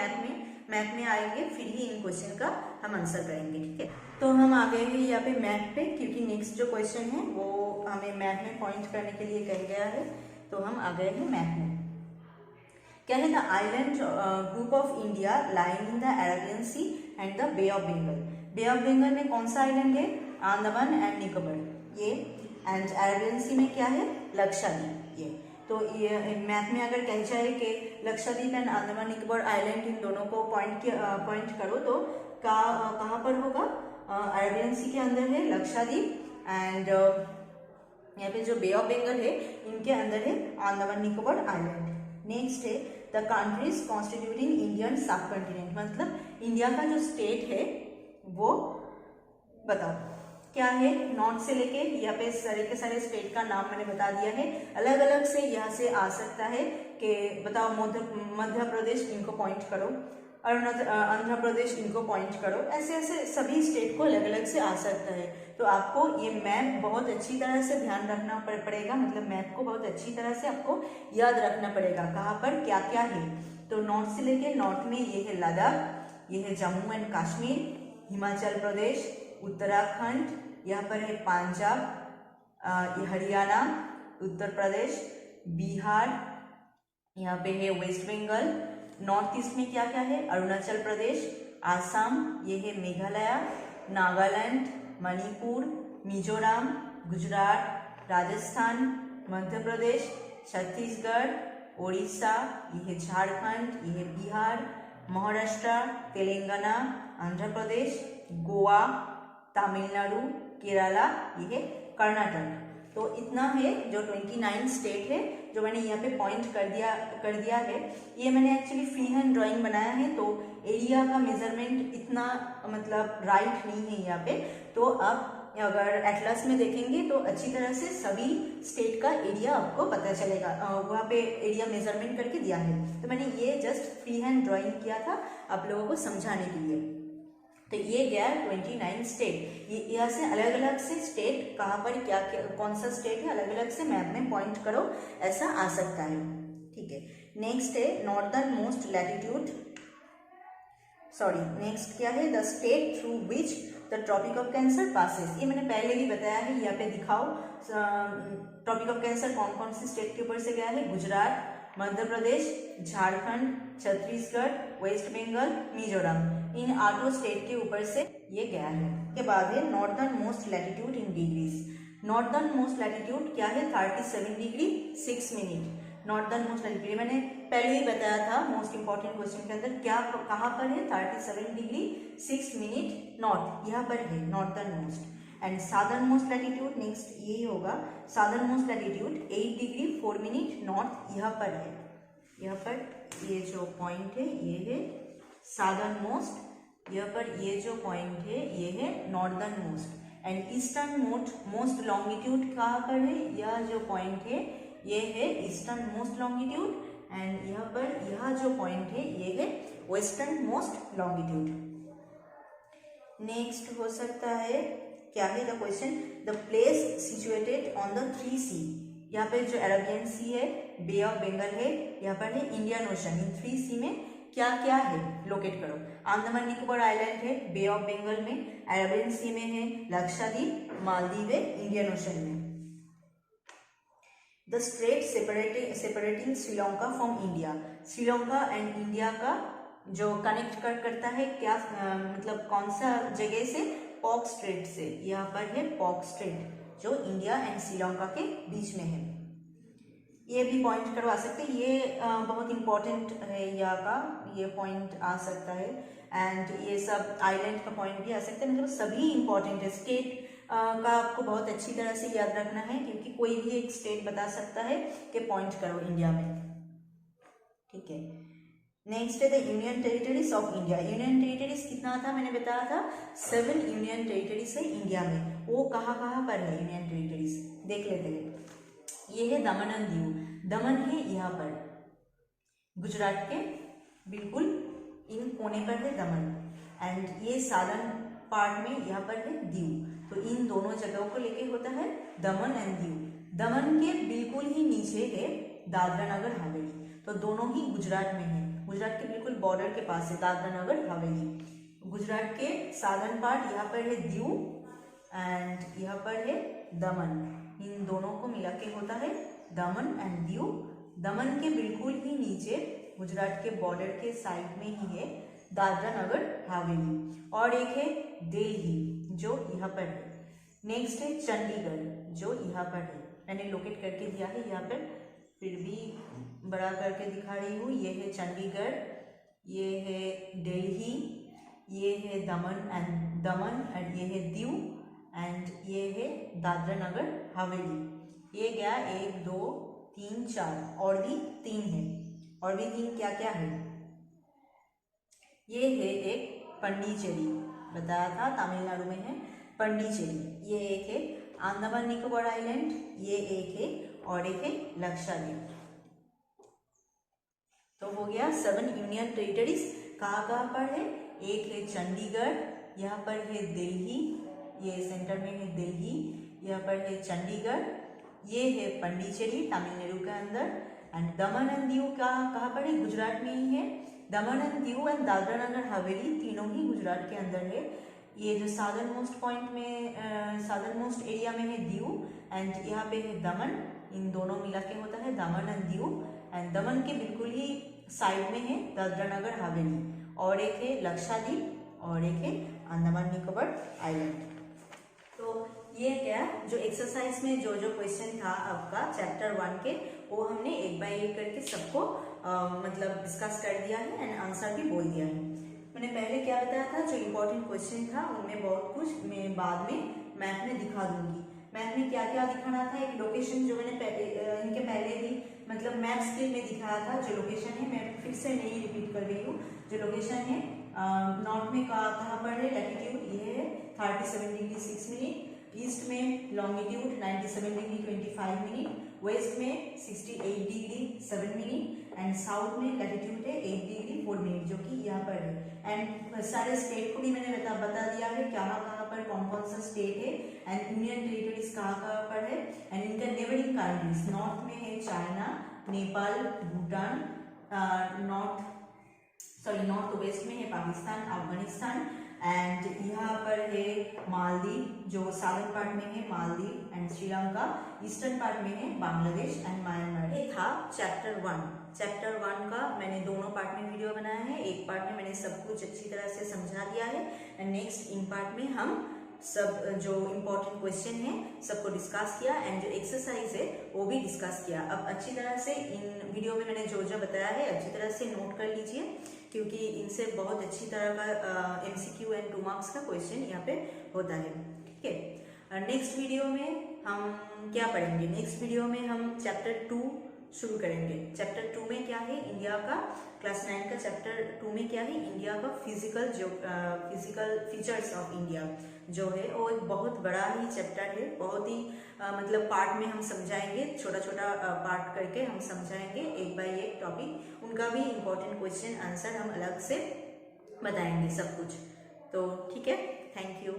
Speaker 1: मैथ में आएंगे, फिर ही इन क्वेश्चन का हम आंसर करेंगे, ठीक है। तो हम आ गए हैं यहाँ पे मैथ पे, क्योंकि नेक्स्ट जो क्वेश्चन है वो हमें मैथ में पॉइंट करने के लिए कह गया है। तो हम आ गए हैं मैथ में। क्या है, the island group of India lying in the Arabian sea and the bay of Bengal. Bay of Bengal में कौन सा आइलैंड है, अंडमान एंड निकोबार ये। एंड अरेबियन सी में क्या है, लक्षद्वीप ये। तो ये मैथ में अगर कह जाए कि लक्षद्वीप एंड अंडमान निकोबार आइलैंड, इन दोनों को पॉइंट करो तो कहाँ पर होगा, अरेबियन सी के अंदर है लक्षद्वीप, एंड यहाँ पे जो बे ऑफ बंगाल है इनके अंदर है अंडमान निकोबार आइलैंड। नेक्स्ट है द कंट्रीज कॉन्स्टिट्यूटिंग इंडियन सब कॉन्टिनेंट, मतलब इंडिया का जो स्टेट है वो बताओ क्या है। नॉर्थ से लेके यहाँ पे सारे के सारे स्टेट का नाम मैंने बता दिया है, अलग अलग से यहाँ से आ सकता है कि बताओ मध्य प्रदेश, इनको पॉइंट करो, आंध्र प्रदेश, इनको पॉइंट करो, ऐसे ऐसे सभी स्टेट को अलग अलग से आ सकता है। तो आपको ये मैप बहुत अच्छी तरह से ध्यान रखना पड़ेगा, मतलब मैप को बहुत अच्छी तरह से आपको याद रखना पड़ेगा कहाँ पर क्या क्या है। तो नॉर्थ से लेके, नॉर्थ में ये है लद्दाख, ये है जम्मू एंड कश्मीर, हिमाचल प्रदेश, उत्तराखंड, यहाँ पर है पंजाब, हरियाणा, उत्तर प्रदेश, बिहार, यहाँ पे है वेस्ट बंगाल। नॉर्थ ईस्ट में क्या क्या है, अरुणाचल प्रदेश, आसाम, ये है मेघालय, नागालैंड, मणिपुर, मिजोरम, गुजरात, राजस्थान, मध्य प्रदेश, छत्तीसगढ़, उड़ीसा, ये है झारखंड, ये है बिहार, महाराष्ट्र, तेलंगाना, आंध्र प्रदेश, गोवा, तमिलनाडु, केरला, ये है कर्नाटक। तो इतना है जो 29 स्टेट है जो मैंने यहाँ पे पॉइंट कर दिया है। ये मैंने एक्चुअली फ्री हैंड ड्राइंग बनाया है, तो एरिया का मेजरमेंट इतना मतलब राइट नहीं है यहाँ पे। तो अब अगर एटलस में देखेंगे तो अच्छी तरह से सभी स्टेट का एरिया आपको पता चलेगा, वहाँ पे एरिया मेजरमेंट करके दिया है। तो मैंने ये जस्ट फ्री हैंड ड्राइंग किया था आप लोगों को समझाने के लिए। तो ये गया 29 स्टेट, ये यहाँ से अलग अलग से स्टेट कहाँ पर क्या क्या कौन सा स्टेट है अलग अलग से मैप में पॉइंट करो, ऐसा आ सकता है, ठीक है। नेक्स्ट है northern most latitude, sorry next क्या है, the state through which the tropic of cancer passes. ये मैंने पहले भी बताया है, यहाँ पे दिखाओ ट्रॉपिक ऑफ कैंसर कौन कौन से स्टेट के ऊपर से गया है, गुजरात, मध्य प्रदेश, झारखंड, छत्तीसगढ़, वेस्ट बंगाल, मिजोरम, इन 8 स्टेट के ऊपर से ये गया है। के बाद है नॉर्दर्न मोस्ट लैटिट्यूड इन डिग्रीज। नॉर्दर्न मोस्ट लैटिट्यूड क्या है, 37 degree 6 minute. Northern most latitude मैंने पहले ही बताया था मोस्ट इंपॉर्टेंट क्वेश्चन के अंदर, क्या कहाँ पर है, 37 डिग्री 6 मिनट नॉर्थ, यहाँ पर है northern most. And southern most latitude next यही होगा, southern most latitude 8 degree 4 minute north, यहाँ पर है। यहाँ पर ये जो पॉइंट है ये है सादर्न मोस्ट, यहाँ पर ये जो पॉइंट है ये है northern most. And eastern most longitude कहाँ पर है, यह जो पॉइंट है ये है ईस्टर्न मोस्ट लॉन्गिट्यूड, एंड यहाँ पर यह जो पॉइंट है ये है वेस्टर्न मोस्ट लॉन्गिट्यूड। नेक्स्ट हो सकता है क्या है the question, the place situated on the 3 सी, यहाँ पे जो अरेबियन सी है, बे ऑफ बंगाल है, यहाँ पर है इंडियन ओशन, इन 3 सी में क्या क्या है लोकेट करो। अंडमान निकोबार आइलैंड है बे ऑफ बंगाल में, अरेबियन सी में है, लक्षद्वीप, मालदीव है इंडियन ओशन में। The straight separating Sri Lanka from India, Sri Lanka and India का जो कनेक्ट करता है क्या, मतलब कौन सा जगह से, पॉक स्ट्रेट से, यहाँ पर है पॉक स्ट्रेट जो इंडिया एंड श्रीलंका के बीच में है। ये भी पॉइंट करवा सकते हैं, ये बहुत इंपॉर्टेंट है, यहाँ का ये पॉइंट आ सकता है, एंड ये सब आइलैंड का पॉइंट भी आ सकता है, मतलब सभी इंपॉर्टेंट है। स्टेट का आपको बहुत अच्छी तरह से याद रखना है, क्योंकि कोई भी एक स्टेट बता सकता है कि पॉइंट करो इंडिया में, ठीक है। नेक्स्ट है the union territories of India. Union territories कितना था, मैंने बताया था 7 यूनियन टेरिटरीज है इंडिया में। वो कहाँ कहाँ पर है यूनियन टेरिटरीज, देख लेते हैं। ये है दमन एंड दीव, दमन है यहाँ पर गुजरात के बिल्कुल इन कोने पर है दमन, एंड ये सालन पार्ट में यहाँ पर है दीव। तो इन दोनों जगहों को लेके होता है दमन एंड दीव। दमन के बिल्कुल ही नीचे है दादरा नगर हवेली, तो दोनों ही गुजरात में है, गुजरात के बिल्कुल बॉर्डर के पास है दादरा नगर हवेली। गुजरात के साधन पार्ट यहाँ पर है दीव एंड यहाँ पर है दमन, इन दोनों को मिला के होता है दमन एंड दीव। दमन के बिल्कुल ही नीचे गुजरात के बॉर्डर के साइड में ही है दादरा नगर हवेली, और एक है दिल्ली जो यहाँ पर है। नेक्स्ट है चंडीगढ़ जो यहाँ पर है, मैंने लोकेट करके दिया है यहाँ पर, फिर भी बड़ा करके दिखा रही हूँ। ये है चंडीगढ़, ये है दिल्ली, ये है दमन एंड ये है दीव एंड ये है दादरा नगर हवेली। ये गया 1 2 3 4, और भी 3 है, और भी 3 क्या क्या है। ये है एक पंडिचेरी, बताया था तमिलनाडु में है पंडिचेरी। ये एक है अंडमान निकोबार आइलैंड, ये एक है, और एक है लक्षद्वीप। तो हो गया 7 यूनियन टेरिटरीज। कहाँ कहाँ पर है, एक है चंडीगढ़, यहाँ पर है दिल्ली, ये सेंटर में है दिल्ली, यहाँ पर है चंडीगढ़, ये है पंडिचेरी तमिलनाडु के अंदर, एंड दमन एंड दीव कहाँ पर है, गुजरात में ही है। दमन एंड दीव एंड दादरा नगर हवेली तीनों ही गुजरात के अंदर है। ये जो साउदर्न मोस्ट पॉइंट में साउदर्न मोस्ट एरिया में है दीव, एंड यहाँ पे है दमन, इन दोनों मिला के होता है दमन एंड दीव। एंड दमन के बिल्कुल ही साइड में है दादरा नगर हवेली, और एक है लक्षद्वीप, और एक है अंडमान निकोबार आइलैंड। तो ये क्या, जो एक्सरसाइज में जो जो क्वेश्चन था आपका चैप्टर 1 के, वो हमने एक बाय एक करके सबको मतलब डिस्कस कर दिया है, एंड आंसर भी बोल दिया है। मैंने पहले क्या बताया था, जो इम्पोर्टेंट क्वेश्चन था उनमें बहुत कुछ मैं बाद में मैथ में दिखा दूंगी। मैथ में क्या क्या दिखाना था, एक लोकेशन जो मैंने इनके पहले भी मतलब मैथ स्किल में दिखाया था, जो लोकेशन है मैं फिर से नहीं रिपीट कर रही हूँ। जो लोकेशन है नॉर्थ में कहाँ पर है, लैटिट्यूड ये है 37 डिग्री 6 मिनट, ईस्ट में लॉन्गिट्यूड 97 डिग्री 25 मिनट, वेस्ट में 68 डिग्री 7 मिनट, एंड साउथ में लैटिट्यूड है 8 डिग्री 4 मिनट, जो कि यहाँ पर है। एंड सारे स्टेट को भी मैंने बता दिया है कहाँ कहाँ पर कौन कौन सा स्टेट है, एंड यूनियन टेरिटरीज कहाँ कहाँ पर है, एंड इनका नेबरिंग कंट्रीज, नॉर्थ में है China, Nepal, Bhutan, north west में है पाकिस्तान, अफगानिस्तान, एंड यहाँ पर है मालदीव, जो साउदर्न पार्ट में है Maldives and Sri Lanka, eastern part में है बांग्लादेश एंड म्यांमार। ये था चैप्टर 1। चैप्टर 1 का मैंने दोनों पार्ट में वीडियो बनाया है, एक पार्ट में मैंने सब कुछ अच्छी तरह से समझा दिया है, एंड नेक्स्ट इन पार्ट में हम सब जो इम्पोर्टेंट क्वेश्चन है सबको डिस्कस किया, एंड जो एक्सरसाइज है वो भी डिस्कस किया। अब अच्छी तरह से इन वीडियो में मैंने जो जो बताया है अच्छी तरह से नोट कर लीजिए, क्योंकि इनसे बहुत अच्छी तरह का MCQ एंड 2 मार्क्स का क्वेश्चन यहाँ पे होता है, ठीक है। नेक्स्ट वीडियो में हम क्या पढ़ेंगे, नेक्स्ट वीडियो में हम चैप्टर 2 शुरू करेंगे। चैप्टर 2 में क्या है, इंडिया का क्लास 9 का चैप्टर 2 में क्या है, इंडिया का फिजिकल फीचर्स ऑफ इंडिया जो है, वो एक बहुत बड़ा ही चैप्टर है, बहुत ही मतलब पार्ट में हम समझाएंगे, छोटा छोटा पार्ट करके हम समझाएंगे एक बाय एक टॉपिक, उनका भी इम्पोर्टेंट क्वेश्चन आंसर हम अलग से बताएंगे सब कुछ। तो ठीक है, थैंक यू।